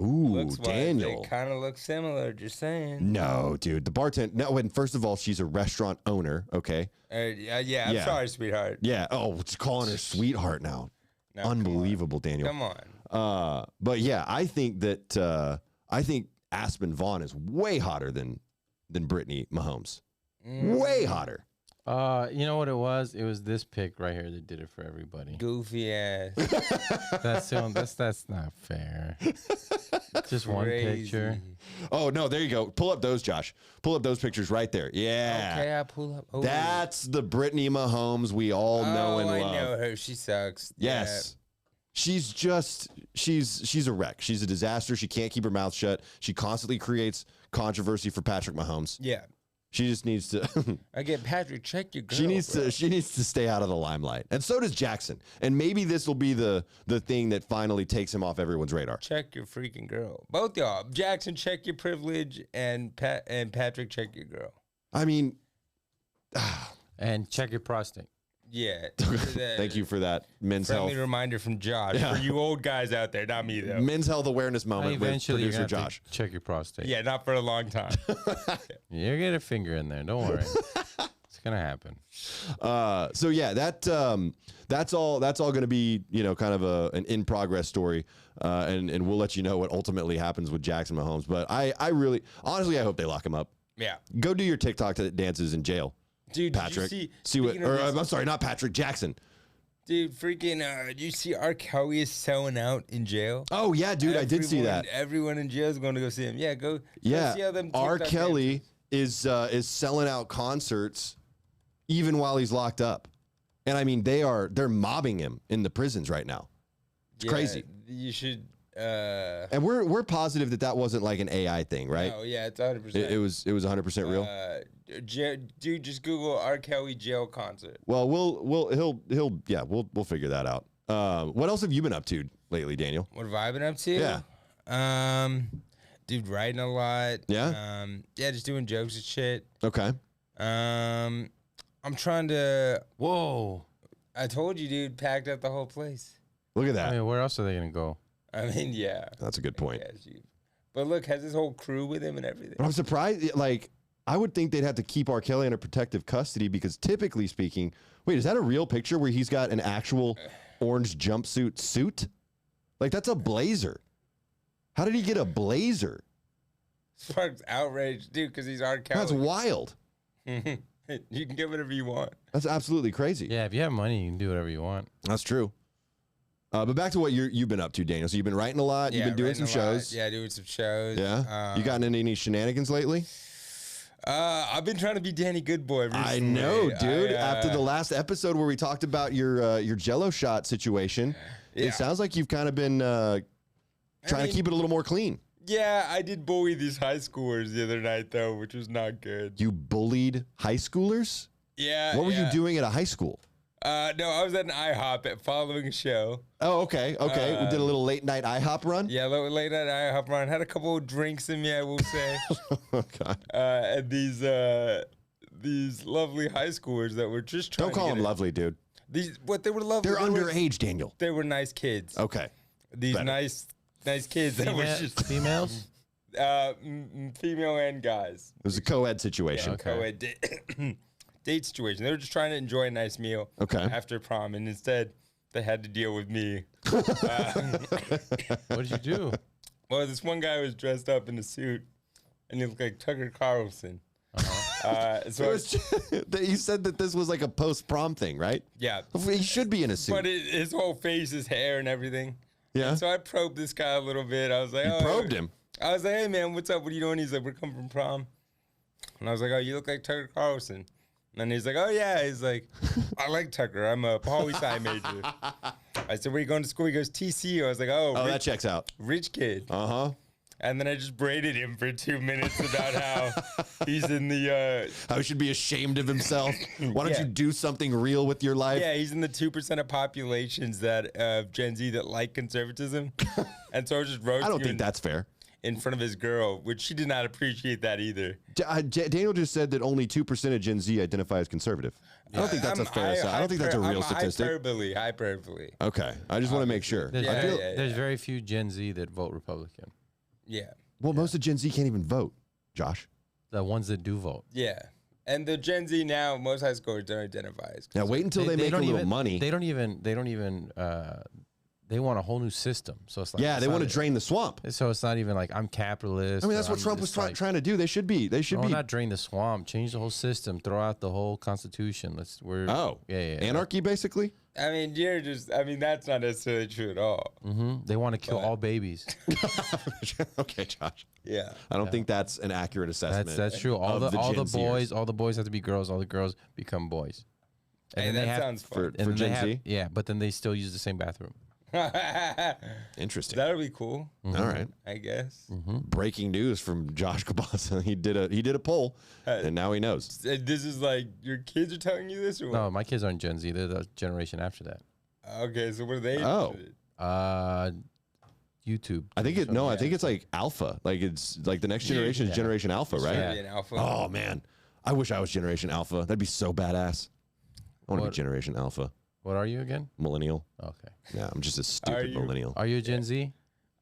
Ooh, Daniel. They kind of look similar, just saying. No, dude. The bartender. No, and first of all, she's a restaurant owner, okay? Yeah, I'm sorry, sweetheart. Yeah. Oh, it's calling her sweetheart now. No, Unbelievable, Daniel. Come on. But yeah, I think that Aspen Vaughn is way hotter than Brittany Mahomes. Way hotter. You know what it was? It was this pic right here that did it for everybody. Goofy ass. That's not fair. Just one picture. Oh no, there you go. Pull up those, Josh. Pull up those pictures right there. Yeah. Okay, I'll pull up. Oh. That's the Brittany Mahomes we all know and love. I know her. She sucks. Yes. Yeah. She's a wreck. She's a disaster. She can't keep her mouth shut. She constantly creates controversy for Patrick Mahomes. Yeah. She just needs to. I get Patrick. Check your girl. She needs to stay out of the limelight, and so does Jackson. And maybe this will be the thing that finally takes him off everyone's radar. Check your freaking girl. Both y'all. Jackson, check your privilege, and Patrick, check your girl. I mean, and check your prostate. Yeah. Thank you for that Men's friendly Health reminder from Josh for you old guys out there, not me though. Men's Health Awareness Moment with producer Josh. Check your prostate. Yeah, not for a long time. You get a finger in there. Don't worry. It's gonna happen. So yeah, that's all going to be, you know, kind of an in progress story, and we'll let you know what ultimately happens with Jackson Mahomes. But I really honestly I hope they lock him up. Yeah. Go do your TikTok dances in jail. Dude, Patrick, did you see what? Or I'm sorry, not Patrick, Jackson. Dude, freaking! Did you see R. Kelly is selling out in jail? Oh yeah, dude, I did see that. Everyone in jail is going to go see him. Yeah, go. Yeah, see how them R. TikTok Kelly is selling out concerts even while he's locked up, and I mean they're mobbing him in the prisons right now. It's crazy. You should. And we're positive that wasn't like an AI thing, right? Oh yeah, it's 100%. It was 100% real. Dude, just Google R. Kelly jail concert. Well, we'll figure that out. What else have you been up to lately, Daniel? What have I been up to? Yeah. Dude, writing a lot. Yeah. Yeah, just doing jokes and shit. Okay. I'm trying to. Whoa. I told you, dude. Packed up the whole place. Look at that. I mean, where else are they gonna go? I mean, yeah. That's a good point. But look, has his whole crew with him and everything. But I'm surprised. Like, I would think they'd have to keep R. Kelly under protective custody because typically speaking, wait, is that a real picture where he's got an actual orange jumpsuit suit? Like, that's a blazer. How did he get a blazer? Sparks outraged, dude, because he's R. Kelly. That's wild. You can get whatever you want. That's absolutely crazy. Yeah, if you have money, you can do whatever you want. That's true. But back to what you've been up to, Daniel. So you've been writing a lot. You've been doing some shows. Yeah, doing some shows. Yeah. You gotten into any shenanigans lately? I've been trying to be Danny Goodboy recently. I know, dude. After the last episode where we talked about your Jello shot situation, it sounds like you've kind of been trying to keep it a little more clean. Yeah, I did bully these high schoolers the other night, though, which was not good. You bullied high schoolers? Yeah. What were you doing at a high school? No, I was at an IHOP following a show. Oh, okay. We did a little late night IHOP run? Yeah, late night IHOP run. Had a couple of drinks in me, I will say. Oh, God. And these lovely high schoolers that were just trying Don't call them lovely, dude. They were lovely. They're underage, Daniel. They were nice kids. Okay. These nice kids that were just females? Female and guys. It was a co-ed situation. Yeah, co-ed date situation. They were just trying to enjoy a nice meal after prom, and instead they had to deal with me. What did you do? Well, this one guy was dressed up in a suit, and he looked like Tucker Carlson. So you said that this was like a post-prom thing, right? Yeah. He should be in a suit. But his whole face, his hair, and everything. Yeah. And so I probed this guy a little bit. I was like, You probed him? I was like, hey, man, what's up? What are you doing? He's like, we're coming from prom. And I was like, oh, you look like Tucker Carlson. And he's like, oh, yeah. He's like, I like Tucker. I'm a poli-sci major. I said, where you going to school? He goes, TCU. I was like, oh, that checks out. Rich kid. Uh-huh. And then I just braided him for 2 minutes about how he's in the... how he should be ashamed of himself. Why don't you do something real with your life? Yeah, he's in the 2% of populations that Gen Z that like conservatism. And so I was just roasting I don't him think that's fair. in front of his girl, which she did not appreciate that either. Daniel just said that only 2% of Gen Z identify as conservative. I don't think that's a fair I don't think that's a real statistic. Hyperbole. Okay. I just want to make sure. There's very few Gen Z that vote Republican. Yeah. Well, most of Gen Z can't even vote, Josh. The ones that do vote. Yeah. And the Gen Z now, most high schoolers don't identify as. Now wait until they make a little money. They don't even. They want a whole new system. So it's like they want to drain the swamp. So it's not even like I'm capitalist. I mean, that's what Trump was trying to do. They should be. Not drain the swamp. Change the whole system. Throw out the whole constitution. Anarchy basically. I mean, that's not necessarily true at all. They want to kill all babies. Okay, Josh. Yeah. I don't think that's an accurate assessment. That's true. All the boys have to be girls. All the girls become boys. And that sounds fun. For Gen Z. Yeah, but then they still use the same bathroom. Interesting. That'll be cool. All right. I guess. Breaking news from Josh Cabasa. He did a poll, and now he knows. This is like your kids are telling you this, or what? No, my kids aren't Gen Z. They're the generation after that. Okay, so what are they? YouTube. I think I think it's like Alpha. Like it's like the next generation is Generation Alpha, right? Yeah. Alpha. Oh man, I wish I was Generation Alpha. That'd be so badass. I want to be Generation Alpha. What are you again? Millennial. Okay. Yeah, I'm just a stupid millennial. Are you a Gen Z?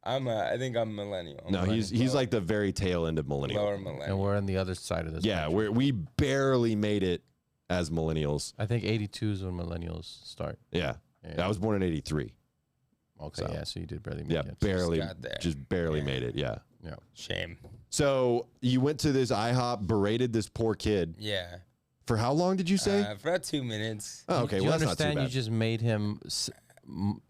I think I'm millennial. No, he's like the very tail end of millennial. Lower millennial. And we're on the other side of this. Yeah, we barely made it as millennials. I think 82 is when millennials start. Yeah. I was born in 83. Okay, so you did barely make it. Just barely made it. Yeah. Yeah. Shame. So you went to this IHOP, berated this poor kid. Yeah. For how long did you say? For about 2 minutes. Oh, okay. Do you Well, that's not too understand? bad. You just made him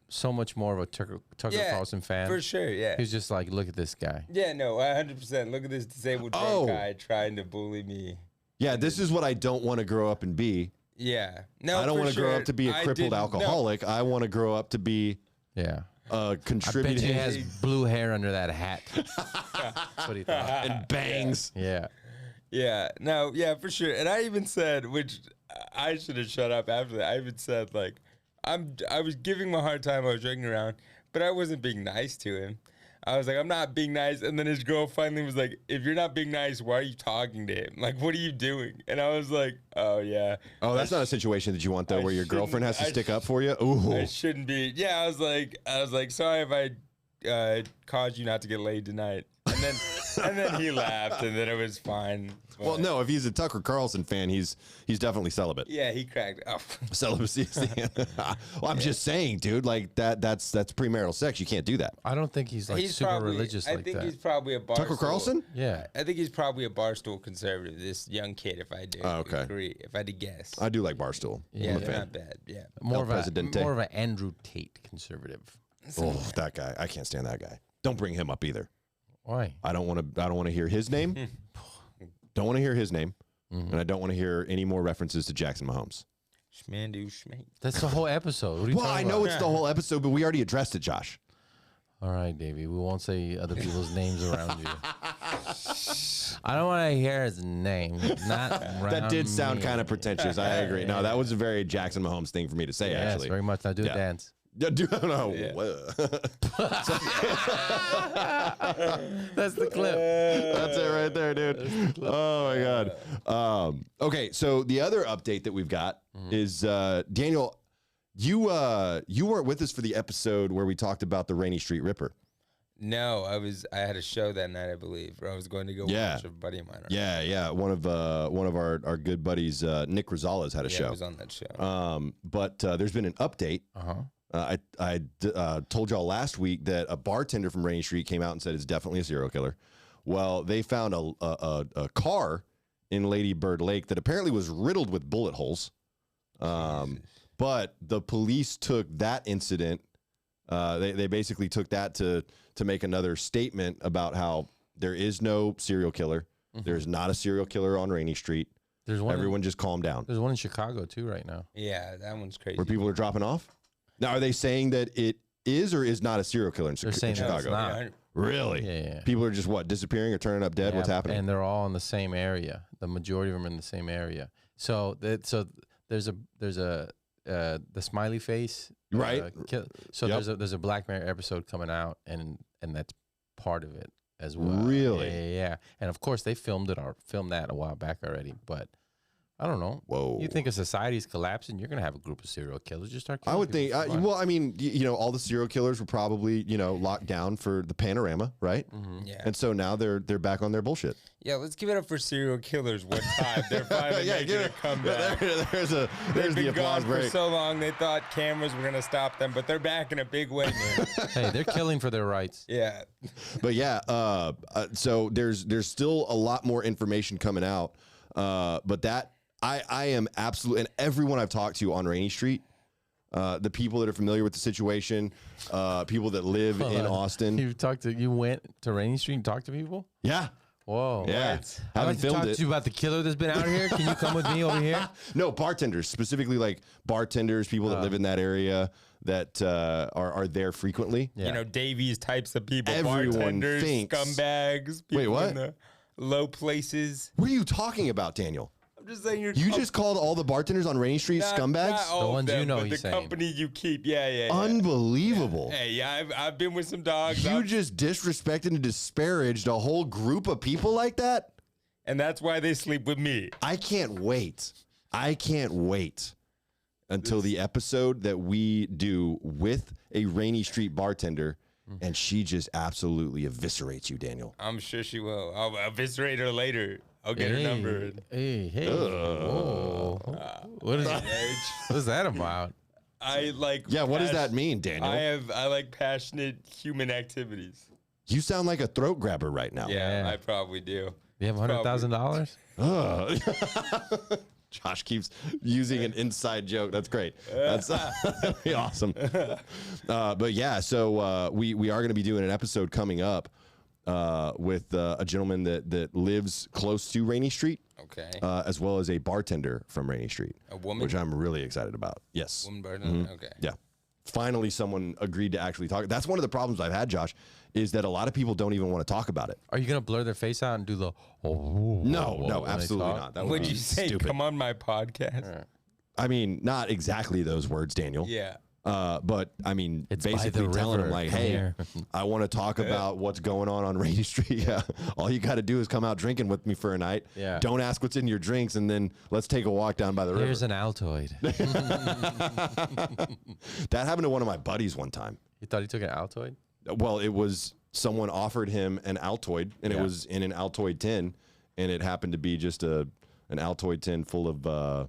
so much more of a Tucker Carlson fan. For sure, yeah. He was just like, look at this guy. Yeah, no, 100%. Look at this disabled drunk guy trying to bully me. Yeah, this is what I don't want to grow up and be. Yeah. No, I don't want to grow up to be a crippled alcoholic. No. I want to grow up to be contributing. I bet he has blue hair under that hat. That's what he thought. And bangs. Yeah. Yeah. No, yeah, for sure. And I even said, which I should have shut up after that. I even said, like, I was giving him a hard time. I was joking around, but I wasn't being nice to him. I was like, I'm not being nice. And then his girl finally was like, if you're not being nice, why are you talking to him? Like, what are you doing? And I was like, oh, yeah. Oh, that's not a situation that you want, though, where your girlfriend has to stick up for you? Ooh. I shouldn't be. Yeah, I was like, sorry if I caused you not to get laid tonight. And then he laughed, and then it was fine. Well, no, if he's a Tucker Carlson fan, he's definitely celibate. Yeah, he cracked up. Celibacy. Well, I'm just saying, dude, like that's premarital sex. You can't do that. I don't think he's like super religious like that. I think he's probably a barstool. Tucker Carlson? Yeah. I think he's probably a barstool conservative, this young kid, if I do agree. If I had to guess. I do like Barstool. Yeah, they're not bad. Yeah. More of an Andrew Tate conservative. Oh, that guy. I can't stand that guy. Don't bring him up either. Why? I don't want to hear his name. Don't want to hear his name. And I don't want to hear any more references to Jackson Mahomes. Schmandu schmate. That's the whole episode. What are you well, I know about? it's the whole episode, but we already addressed it, Josh. All right, Davey. We won't say other people's names around you. I don't want to hear his name. Not that did sound kind of pretentious. I agree. No, that was a very Jackson Mahomes thing for me to say, actually. Yes, very much. Now do a dance. No. Yeah. That's the clip. That's it right there, dude. Oh my God. Okay, so the other update that we've got is Daniel, you weren't with us for the episode where we talked about the Rainy Street Ripper. No, I had a show that night, I believe, where I was going to go watch a buddy of mine. Yeah. One of our good buddies, Nick Rosales, had a show. I was on that show. But there's been an update. I told y'all last week that a bartender from Rainy Street came out and said it's definitely a serial killer. Well, they found a car in Lady Bird Lake that apparently was riddled with bullet holes. But the police took that incident. They basically took that to make another statement about how There is no serial killer. There's not a serial killer on Rainy Street. There's one. Everyone just calm down. There's one in Chicago too right now. Yeah, that one's crazy. Where people are dropping off. Now, are they saying that it is or is not a serial killer in They're saying Chicago? it's not. Yeah, Really? Yeah. People are just disappearing or turning up dead? Yeah, What's happening? And they're all in the same area. The majority of them are in the same area. So there's the smiley face, Right. So Yep. there's a Black Mirror episode coming out, and that's part of it as well. Really? Yeah. And of course they filmed that a while back already, but I don't know. Whoa. You think if society's collapsing, you're gonna have a group of serial killers just start I killing would think. people for fun. Well, I mean, all the serial killers were probably, locked down for the panorama, right? Yeah. And so now they're back on their bullshit. Yeah, let's give it up for serial killers one time. They're finally making a comeback. There's They've the been applause gone for break. so long, they thought cameras were going to stop them, but they're back in a big way, man. Hey, they're killing for their rights. Yeah. But yeah, so there's still a lot more information coming out. But that I am absolutely, and everyone I've talked to on Rainy Street, the people that are familiar with the situation, people that live in Austin. You went to Rainy Street and talked to people? Yeah. Whoa. Yeah. I'd Haven't like to filmed talk it. to you about the killer that's been out here. Can you come with me over here? No, bartenders, specifically like bartenders, people that live in that area that are there frequently. Yeah. Davies types of people, Everyone bartenders, thinks- scumbags, people Wait, what? in the low places. What are you talking about, Daniel? I'm just saying You just called all the bartenders on Rainy Street scumbags? Not all The of ones you them, know but he's the saying. company you keep. Yeah. Unbelievable. Hey, yeah, I've been with some dogs. You just disrespected and disparaged a whole group of people like that? and that's why they sleep with me. I can't wait. I can't wait until the episode that we do with a Rainy Street bartender and she just absolutely eviscerates you, Daniel. I'm sure she will. I'll eviscerate her later. I'll get her number. Hey. Whoa. What is that about? I like. Yeah, what does that mean, Daniel? I like passionate human activities. You sound like a throat grabber right now. Yeah, Yeah. I probably do. You have $100,000? Josh keeps using an inside joke. That's great. That's that'd be awesome. But yeah, so we are going to be doing an episode coming up with a gentleman that lives close to Rainy Street, Okay. as well as a bartender from Rainy Street, A woman? which I'm really excited about. Yes. Woman bartender? Okay. Yeah. Finally, someone agreed to actually talk. That's one of the problems I've had, Josh, is that a lot of people don't even want to talk about it. Are you going to blur their face out and do the No, when they absolutely talk? not. That would What'd be you say? stupid. Come on my podcast. I mean, not exactly those words, Daniel. Yeah. But I mean, It's by basically the telling river. him like, Come hey, here. I want to talk about what's going on Rainy Street. Yeah. All you got to do is come out drinking with me for a night. Yeah. Don't ask what's in your drinks, and then let's take a walk down by the river. Here's an Altoid. That happened to one of my buddies one time. You thought he took an Altoid? Well, it was someone offered him an Altoid, and it Yeah. was in an Altoid tin, and it happened to be just an Altoid tin full of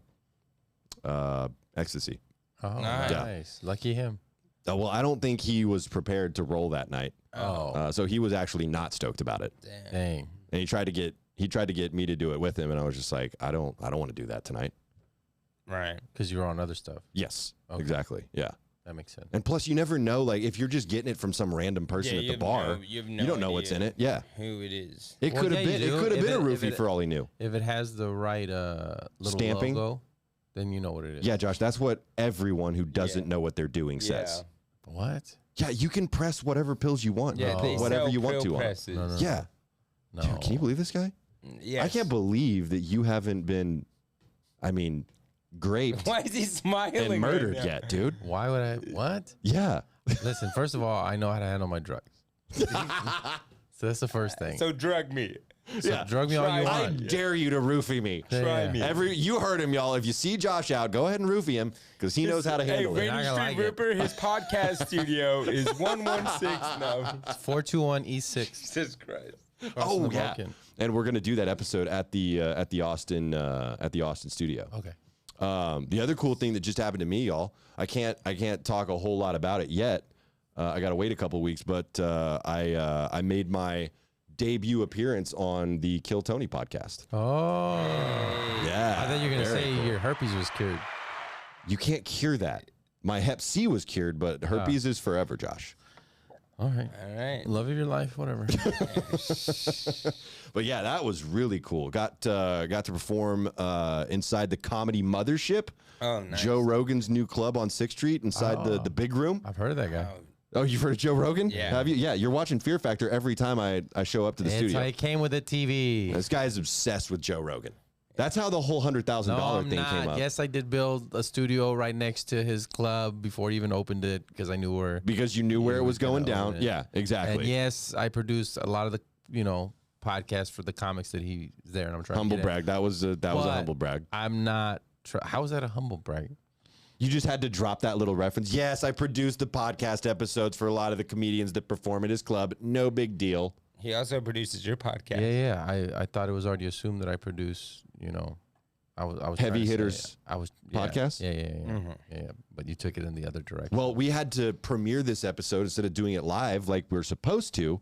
ecstasy. Oh, Nice. nice. Lucky him. Well, I don't think he was prepared to roll that night. Oh, So he was actually not stoked about it. Damn. dang. And he tried to get me to do it with him, and I was just like, I don't want to do that tonight. Right. Because you were on other stuff. Yes, Okay. exactly. Yeah. That makes sense. And plus, you never know, like, if you're just getting it from some random person Yeah, at you the have bar, you have you don't know what's in idea it. Yeah. Who it is. It Well, could have yeah, you been. It do. could have If been a it- if roofie it- for all he knew. If it has the right little Stamping? logo, then you know what it is. Yeah, Josh. That's what everyone who doesn't know what they're doing says. What? Yeah, you can press whatever pills you want. Yeah, they whatever sell you want pill to. On it. presses. No, no, Yeah. No. Dude, can you believe this guy? Yes. I can't believe that you haven't been, graped Why is he smiling? and murdered right now? yet, dude. Why would I? What? Yeah. Listen, first of all, I know how to handle my drugs. So that's the first thing. So drug me. Yeah. Drug me all you try- I want. dare you to roofie me. Try me. You heard him, y'all. If you see Josh out, go ahead and roofie him because he knows how to handle Hey, it. Rainy Not Street gonna like it. Ripper, his podcast studio is 116. No. 421 E6. Jesus Christ. Oh the yeah, Vulcan. and we're gonna do that episode at the Austin studio. Okay. The other cool thing that just happened to me, y'all. I can't talk a whole lot about it yet. I gotta wait a couple weeks, but I made my debut appearance on the Kill Tony podcast. Oh. Yeah, I thought you were going to very say cool. your herpes was cured. You can't cure that. My Hep C was cured, but herpes is forever, Josh. All right. All right. Love of your life, whatever. But yeah, that was really cool. Got to perform inside the Comedy Mothership. Oh, nice. Joe Rogan's new club on 6th Street inside the big room. I've heard of that guy. Oh, you've heard of Joe Rogan? Yeah. Have you? Yeah, you're watching Fear Factor every time I show up to the studio. It came with a TV. This guy is obsessed with Joe Rogan. That's how the whole $100,000 thing came up. Yes, I did build a studio right next to his club before he even opened it because I knew where. Because you knew where it was going down. Yeah, exactly. And yes, I produced a lot of the podcasts for the comics that he's there, and I'm trying Humble to brag. That was a humble brag. I'm not. How is that a humble brag? You just had to drop that little reference. Yes, I produced the podcast episodes for a lot of the comedians that perform at his club. No big deal. He also produces your podcast. Yeah. I thought it was already assumed that I produce. I was Heavy Hitters yeah, podcast? Yeah. But you took it in the other direction. Well, we had to premiere this episode instead of doing it live like we're supposed to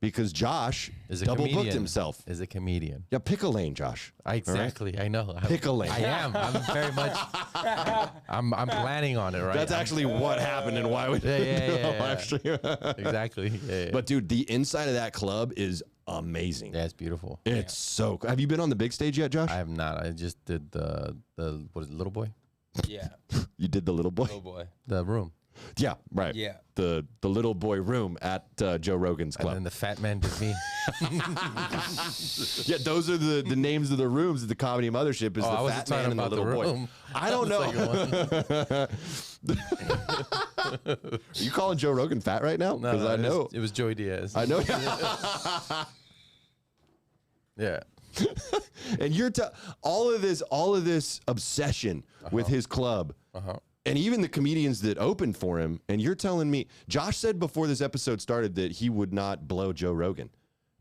because Josh double booked himself. Is a comedian. Yeah, pick a lane, Josh. Exactly. Right? I know. Pick a lane. I am. I'm very much. I'm planning on it, right? That's actually what happened and why we yeah. Exactly. Yeah. But dude, the inside of that club is amazing. Yeah, it's beautiful. It's so cool. Have you been on the big stage yet, Josh? I have not. I just did the what is it, Little Boy? Yeah. You did the little boy? Oh, boy. The room. Yeah, right. Yeah. The little boy room at Joe Rogan's club. And then the fat man did me. Yeah, those are the names of the rooms at the Comedy Mothership is the fat man and the little boy. I don't know. Are you calling Joe Rogan fat right now? No, I know. it was Joey Diaz. I know. Yeah. And you're all of this obsession with his club. And even the comedians that opened for him, and you're telling me, Josh said before this episode started that he would not blow Joe Rogan.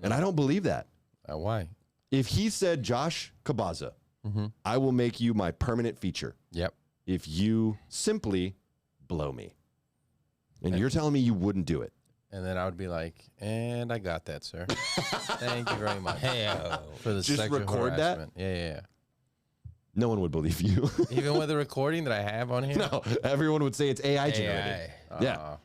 And I don't believe that. Why? If he said, Josh Kabaza, I will make you my permanent feature. Yep. If you simply blow me. And you're telling me you wouldn't do it. And then I would be like, and I got that, sir. Thank you very much. For the Just sexual record that? harassment. Yeah. No one would believe you. Even with the recording that I have on here? No, everyone would say it's AI generated. Yeah.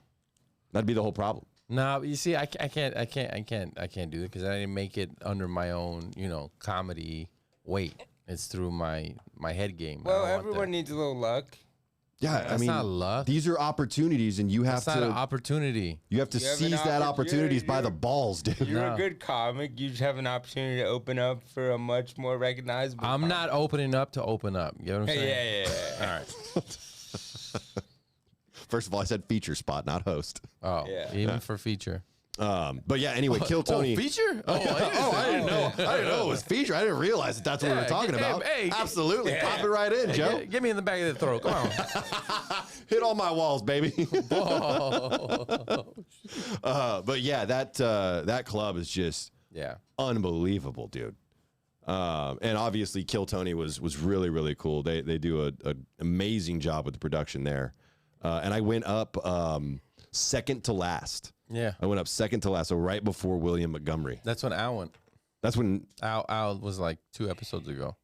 That'd be the whole problem. No, you see, I can't do it because I didn't make it under my own, comedy weight. It's through my head game. Well, everyone needs a little luck. Yeah, That's not luck. These are opportunities, and you have That's not an opportunity. You have to seize that opportunities by the balls, dude. You're a good comic. You just have an opportunity to open up for a much more recognizable. I'm not opening up to open up. You know what I'm saying? Yeah. All right. First of all, I said feature spot, not host. Oh, Yeah. even for feature. But yeah, anyway, Kill Tony. Feature? I didn't know. I didn't know it was feature. I didn't realize that's what we were talking about. Hey, absolutely. Pop it right in, Joe. Get me in the back of the throat. Come on. Hit all my walls, baby. But yeah, that club is just unbelievable, dude. And obviously, Kill Tony was really, really cool. They do an amazing job with the production there. And I went up second to last. Yeah. I went up second to last, so right before William Montgomery. That's when Al went. That's when Al was like 2 episodes ago.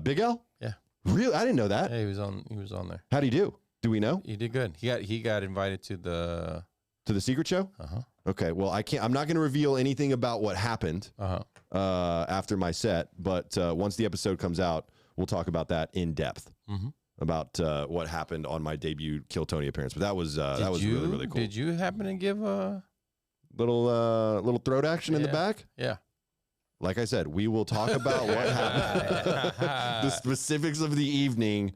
Big L? Yeah. Really? I didn't know that. Yeah, he was on there. How'd he do? Do we know? He did good. He got invited to the secret show? Okay. Well, I'm not going to reveal anything about what happened after my set, but once the episode comes out, we'll talk about that in depth. About what happened on my debut Kill Tony appearance. But that was really, really cool. Did you happen to give a little throat action in the back? Yeah. Like I said, we will talk about what happened, the specifics of the evening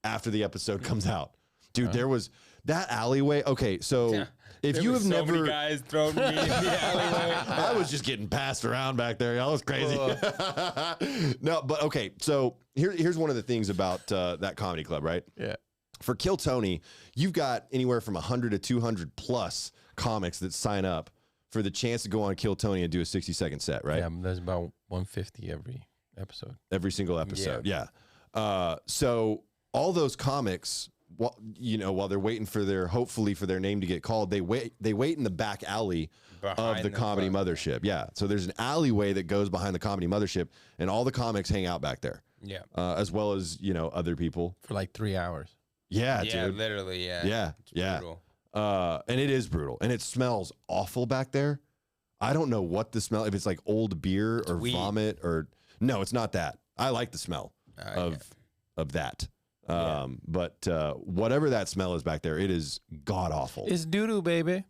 after the episode comes out. Dude, there was that alleyway. Okay, so if you have never, many guys throwing me in the alleyway. I was just getting passed around back there. That was crazy. No, but okay. So here's one of the things about that comedy club, right? Yeah. For Kill Tony, you've got anywhere from 100 to 200 plus comics that sign up for the chance to go on Kill Tony and do a 60-second set, right? Yeah, there's about 150 every episode. Every single episode, yeah. So all those comics, while they're waiting for hopefully for their name to get called, they wait in the back alley of the Comedy Mothership. Yeah, so there's an alleyway that goes behind the Comedy Mothership, and all the comics hang out back there. Yeah, as well as other people for like 3 hours. Yeah, yeah, dude. literally, yeah. Yeah, It's yeah. brutal. And it is brutal, and it smells awful back there. I don't know what the smell, if it's like old beer or vomit or no, it's not that. I like the smell of that. But whatever that smell is back there, it is god awful. It's doo-doo, baby.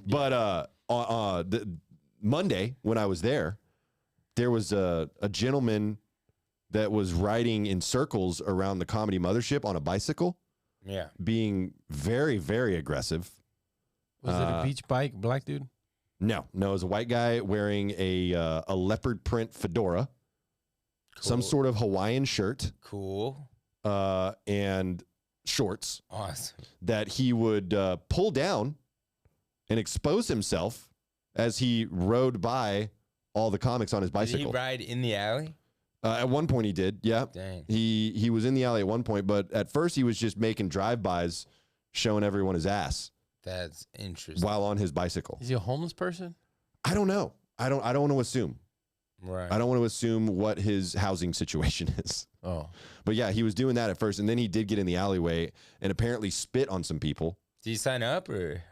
But Monday when I was there was a gentleman that was riding in circles around the Comedy Mothership on a bicycle. Yeah. Being very, very aggressive. Was it a beach bike, black dude? No, it was a white guy wearing a leopard print fedora, some sort of Hawaiian shirt, and shorts. Awesome. That he would pull down and expose himself as he rode by all the comics on his bicycle. Did he ride in the alley? At one point he did, yeah. Dang. He was in the alley at one point, but at first he was just making drive-bys, showing everyone his ass. That's interesting. While on his bicycle. Is he a homeless person? I don't know. I don't want to assume. Right. I don't want to assume what his housing situation is. Oh. But yeah, he was doing that at first, and then he did get in the alleyway and apparently spit on some people. Did he sign up or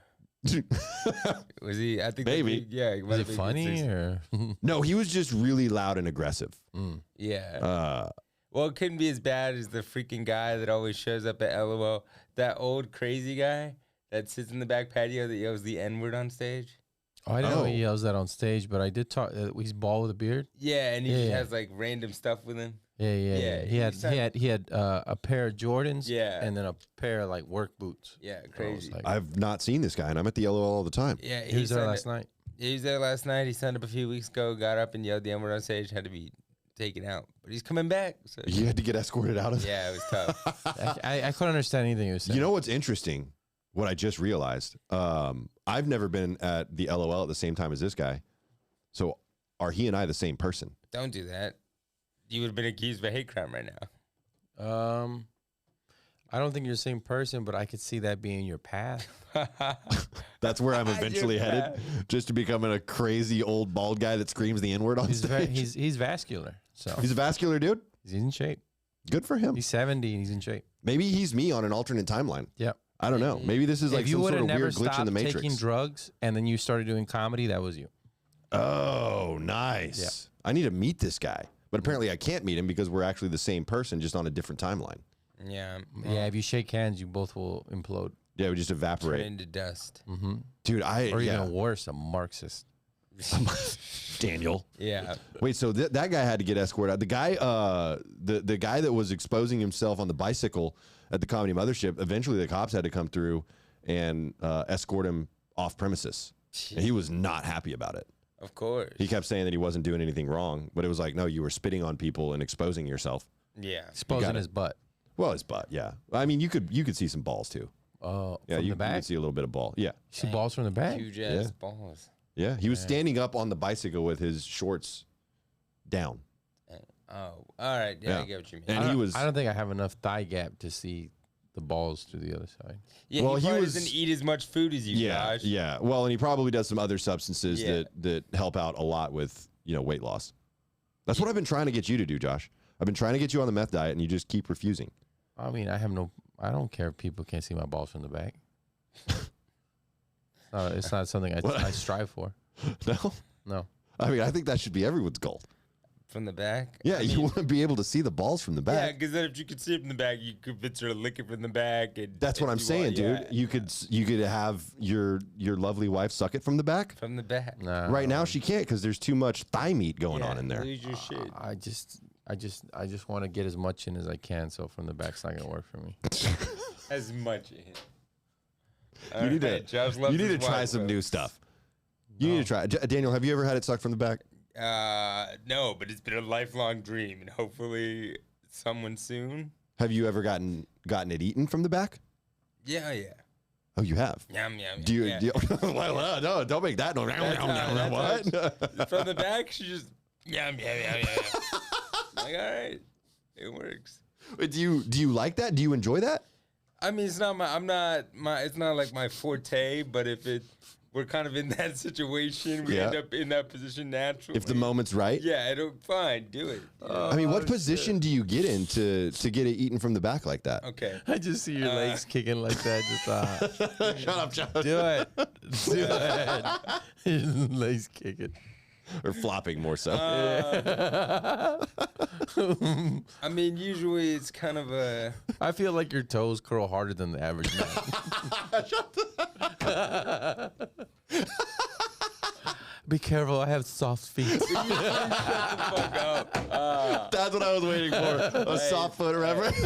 was he? I think maybe. Was it funny or? No, he was just really loud and aggressive. Yeah. Well, it couldn't be as bad as the freaking guy that always shows up at LOL. That old crazy guy that sits in the back patio that yells the N-word on stage. Oh, I didn't know he yells that on stage, but I did talk. He's bald with a beard. Yeah, and he just has like random stuff with him. Yeah. He had a pair of Jordans. Yeah. And then a pair of like work boots. Yeah, crazy. Like, I've not seen this guy, and I'm at the LOL all the time. Yeah, he was there last night. He was there last night. He signed up a few weeks ago, got up and yelled the N-word on stage, had to be taken out. But he's coming back. So. You had to get escorted out of. Yeah, it was tough. I couldn't understand anything he was saying. You know what's interesting? What I just realized. I've never been at the LOL at the same time as this guy. So are he and I the same person? Don't do that. You would have been accused of a hate crime right now. I don't think you're the same person, but I could see that being your path. That's where I'm eventually headed, just to becoming a crazy old bald guy that screams the N-word on stage. He's vascular, so he's a vascular dude. He's in shape. Good for him. He's 70 and he's in shape. Maybe he's me on an alternate timeline. Yep. I don't know. Maybe this is like some sort of weird glitch in the Matrix. Taking drugs and then you started doing comedy, that was you. Oh, nice. Yeah. I need to meet this guy, but apparently I can't meet him because we're actually the same person, just on a different timeline. Yeah. Yeah. If you shake hands, you both will implode. Yeah, we just evaporate turn into dust. Mm-hmm. Dude, or even worse, a Marxist. Daniel. Yeah. Wait, so that guy had to get escorted out. The guy, the guy that was exposing himself on the bicycle at the Comedy Mothership, eventually the cops had to come through and escort him off premises. And he was not happy about it. Of course. He kept saying that he wasn't doing anything wrong, but it was like, no, you were spitting on people and exposing yourself. Yeah. Exposing his butt. Well, his butt, yeah. I mean, you could see some balls too. Oh, yeah, from the back? You could see a little bit of ball. Yeah. You see balls from the back? Huge ass balls. Yeah, he was standing up on the bicycle with his shorts down. Oh, all right. Yeah, I get what you mean. And I don't think I have enough thigh gap to see the balls to the other side. Yeah, well, he doesn't eat as much food as you, Josh. Yeah, well, and he probably does some other substances that help out a lot with, weight loss. That's what I've been trying to get you to do, Josh. I've been trying to get you on the meth diet, and you just keep refusing. I mean, I don't care if people can't see my balls from the back. It's not something I strive for. No? No. I mean, I think that should be everyone's goal. From the back? Yeah, you want to be able to see the balls from the back. Yeah, because then if you could see it from the back, you could fit her lick it from the back. And that's what I'm saying, dude. You could have your lovely wife suck it from the back. From the back. No. Right now she can't because there's too much thigh meat going on in there. Lose your shit. I just want to get as much in as I can, so from the back's not gonna work for me. As much in. You need to try some new stuff. You need to try. Daniel, have you ever had it sucked from the back? No, but it's been a lifelong dream, and hopefully someone soon. Have you ever gotten it eaten from the back? Yeah. Oh, you have? Yum, yum, Do you? yeah. Well, no, don't make that. No, what? From the back, she just yum. Like, all right, it works. Do you like that? Do you enjoy that? I mean, it's not like my forte, but if it we're kind of in that situation. We end up in that position naturally. If the moment's right. Yeah, fine, do it. I mean, what position do you get in to get it eaten from the back like that? Okay. I just see your legs kicking like that. Just Shut up, Josh. do it. Do it. Your legs kicking. Or flopping more so. I mean, usually it's kind of a. I feel like your toes curl harder than the average man. Be careful, I have soft feet. Shut the fuck up. That's what I was waiting for. A soft foot reference.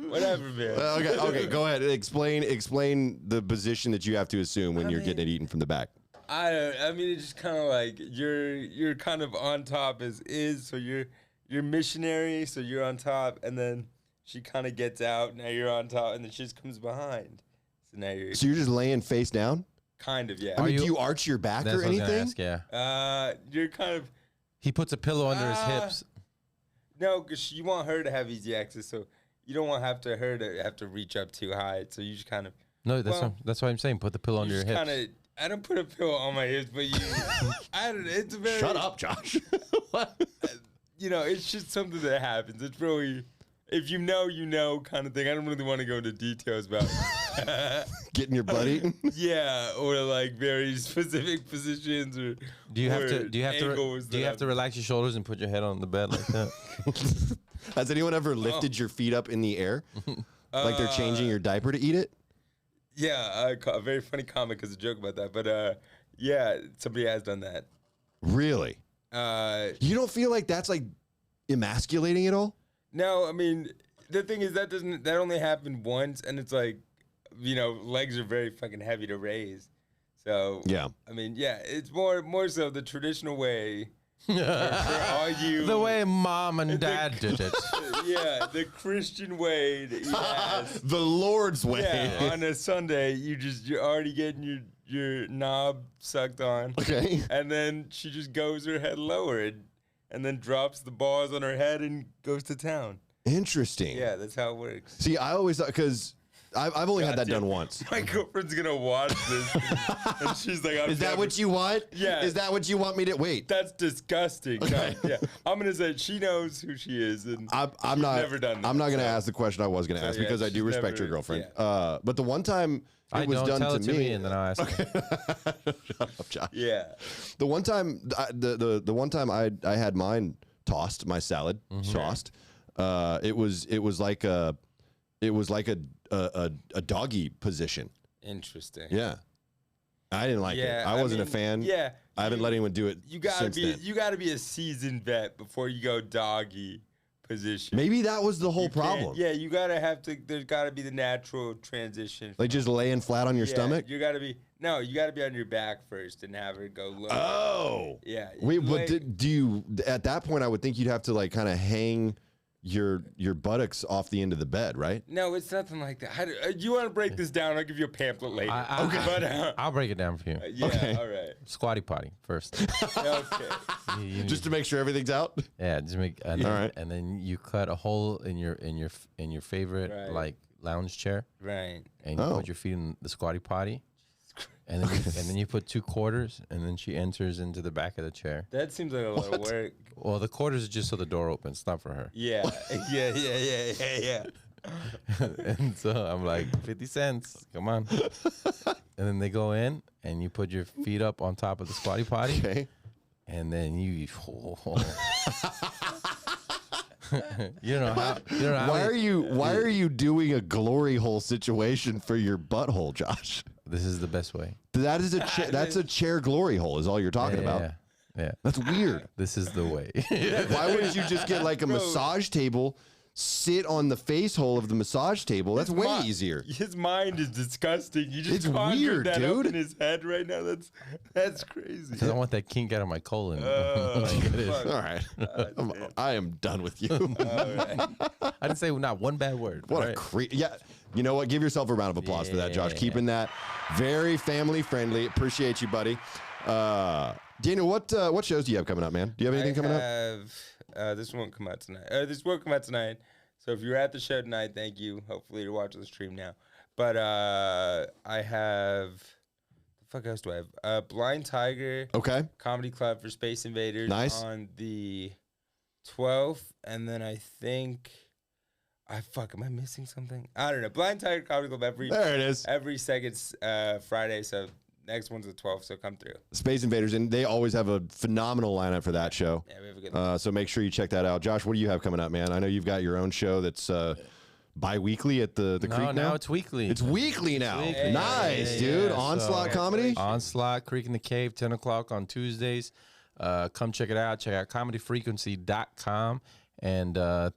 Whatever, man. Okay, go ahead. Explain the position that you have to assume when you're getting it eaten from the back. I mean, it's just kind of like you're kind of on top so you're missionary, so you're on top, and then she kind of gets out. Now you're on top, and then she just comes behind. So now you're just laying face down. kind of, yeah. I mean, do you arch your back That's or what I was gonna anything? ask, yeah. You're kind of He puts a pillow under his hips. no, because you want her to have easy access, so you don't want her to have to reach up too high. So you just kind of No, that's what I'm saying. Put the pillow under your hips. kind of. I don't put a pillow on my hips, but I don't. It's very. Shut up, Josh. What? You know, it's just something that happens. It's really, if you know, kind of thing. I don't really want to go into details about Getting your butt eaten? yeah, or like very specific positions, or Do you have to relax your shoulders and put your head on the bed like that? Has anyone ever lifted your feet up in the air? Like they're changing your diaper to eat it? Yeah, a very funny comic is a joke about that, but yeah, somebody has done that. Really? You don't feel like that's like emasculating at all? No, I mean the thing is that only happened once, and it's like, you know, legs are very fucking heavy to raise, so Yeah. I mean, yeah, it's more so the traditional way. for all you, The way mom and dad did it. yeah, the Christian way that he has. The Lord's way. Yeah, on a Sunday, you're already getting your knob sucked on. Okay. And then she just goes her head lower and then drops the balls on her head and goes to town. Interesting. Yeah, that's how it works. See, I always thought, because I've only had that Goddamn. done once. My girlfriend's gonna watch this, and she's like, Is that what you want? Yeah. Is that what you want me to wait? That's disgusting. Okay. No, yeah, I'm gonna say she knows who she is, and I'm she's not. never done that, I'm not going to so- ask the question I was going to ask yeah, because I do she's respect your never- girlfriend. yeah. But the one time I it was don't done tell to it to me, me, and then I'll ask. Her. Shut up, Josh. Yeah. The one time, the one time I had mine tossed, my salad tossed. It was like a doggy position. Interesting. Yeah, I didn't like it. I wasn't a fan. Yeah. I haven't let anyone do it. You gotta since be then. you gotta be a seasoned vet before you go doggy position. Maybe that was the whole You can't- problem. Yeah, you gotta have to. There's gotta be the natural transition. Like just laying flat on your Yeah, stomach. You gotta be on your back first and have it go low. Oh. Yeah. Wait, you but do you at that point? I would think you'd have to like kind of hang your buttocks off the end of the bed, right? No, it's nothing like that. You want to break this down? I'll give you a pamphlet later. Okay. But I'll break it down for you. yeah. Okay. All right. Squatty potty first. Okay. Just to make sure everything's out. Yeah, just make All right. and then you cut a hole in your favorite Right. like lounge chair, Right. and you Oh. put your feet in the squatty potty, and then you put 2 quarters, and then she enters into the back of the chair. That seems like a lot of work. Well, the quarters is just so the door opens, it's not for her. Yeah. Yeah. And so I'm like, 50 cents, come on. And then they go in, and you put your feet up on top of the squatty potty, Okay. and then you. You don't know how. Why are you doing a glory hole situation for your butthole, Josh? This is the best way. That is that's a chair glory hole. Is all you're talking about. Yeah. That's weird. This is the way. Why wouldn't you just get like a massage table, sit on the face hole of the massage table? That's way easier. His mind is disgusting. You just It's conjured weird, that dude. up in his head right now. That's crazy. Because I want that kink out of my colon. Fuck. All right. I am done with you. All right. I didn't say not one bad word. What right? a yeah. You know what? Give yourself a round of applause for that, Josh. Yeah. Keeping that very family friendly. Appreciate you, buddy. Daniel, what shows do you have coming up, man? Do you have anything coming up? This won't come out tonight. This will come out tonight. So if you're at the show tonight, thank you. Hopefully you're watching the stream now. But I have the fuck else do I have? Blind Tiger Okay. Comedy Club for Space Invaders Nice. on the 12th, and then I think am I missing something? I don't know. Blind Tiger Comedy Club There it is. every second Friday. So next one's the 12th. So come through. Space Invaders, and they always have a phenomenal lineup for that show. Yeah, we have a good. So make sure you check that out. Josh, what do you have coming up, man? I know you've got your own show that's bi-weekly at the Creek now. No, it's weekly. It's weekly now. weekly. Nice, dude. Onslaught Comedy. Onslaught, Creek in the Cave, 10 o'clock on Tuesdays. Come check it out. Check out comedyfrequency.com. And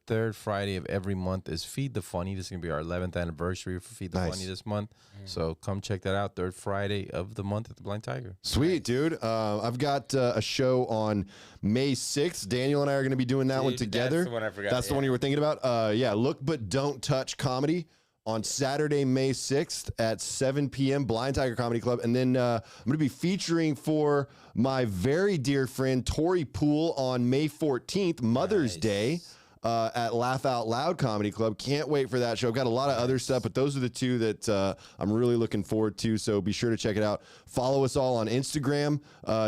third Friday of every month is Feed the Funny. This is going to be our 11th anniversary for Feed the Funny this month. So come check that out. Third Friday of the month at the Blind Tiger. Sweet, dude. I've got a show on May 6th. Daniel and I are going to be doing that one together. That's the one I forgot. That's the one you were thinking about? Yeah, Look But Don't Touch Comedy on Saturday, May 6th at 7 p.m., Blind Tiger Comedy Club. And then I'm going to be featuring for my very dear friend Tori Poole on May 14th, Mother's Day, at Laugh Out Loud Comedy Club. Can't wait for that show. I've got a lot of other stuff, but those are the two that I'm really looking forward to. So be sure to check it out. Follow us all on Instagram.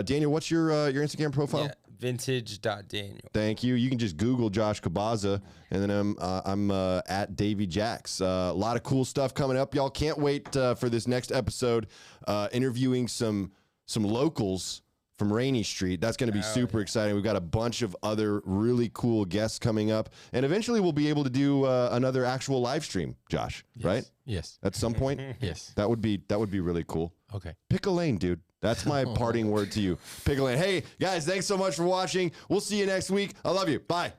Daniel, what's your Instagram profile? Yeah, vintage.daniel. Thank you. You can just Google Josh Cabaza, and then I'm at Davey Jacks. A lot of cool stuff coming up, y'all. Can't wait for this next episode, interviewing some locals from Rainy Street. That's going to be super exciting. We've got a bunch of other really cool guests coming up, and eventually we'll be able to do another actual live stream, Josh. Yes. Right? Yes. At some point. Yes. That would be really cool. Okay. Pick a lane, dude. That's my parting word to you. Pick a lane. Hey, guys, thanks so much for watching. We'll see you next week. I love you. Bye.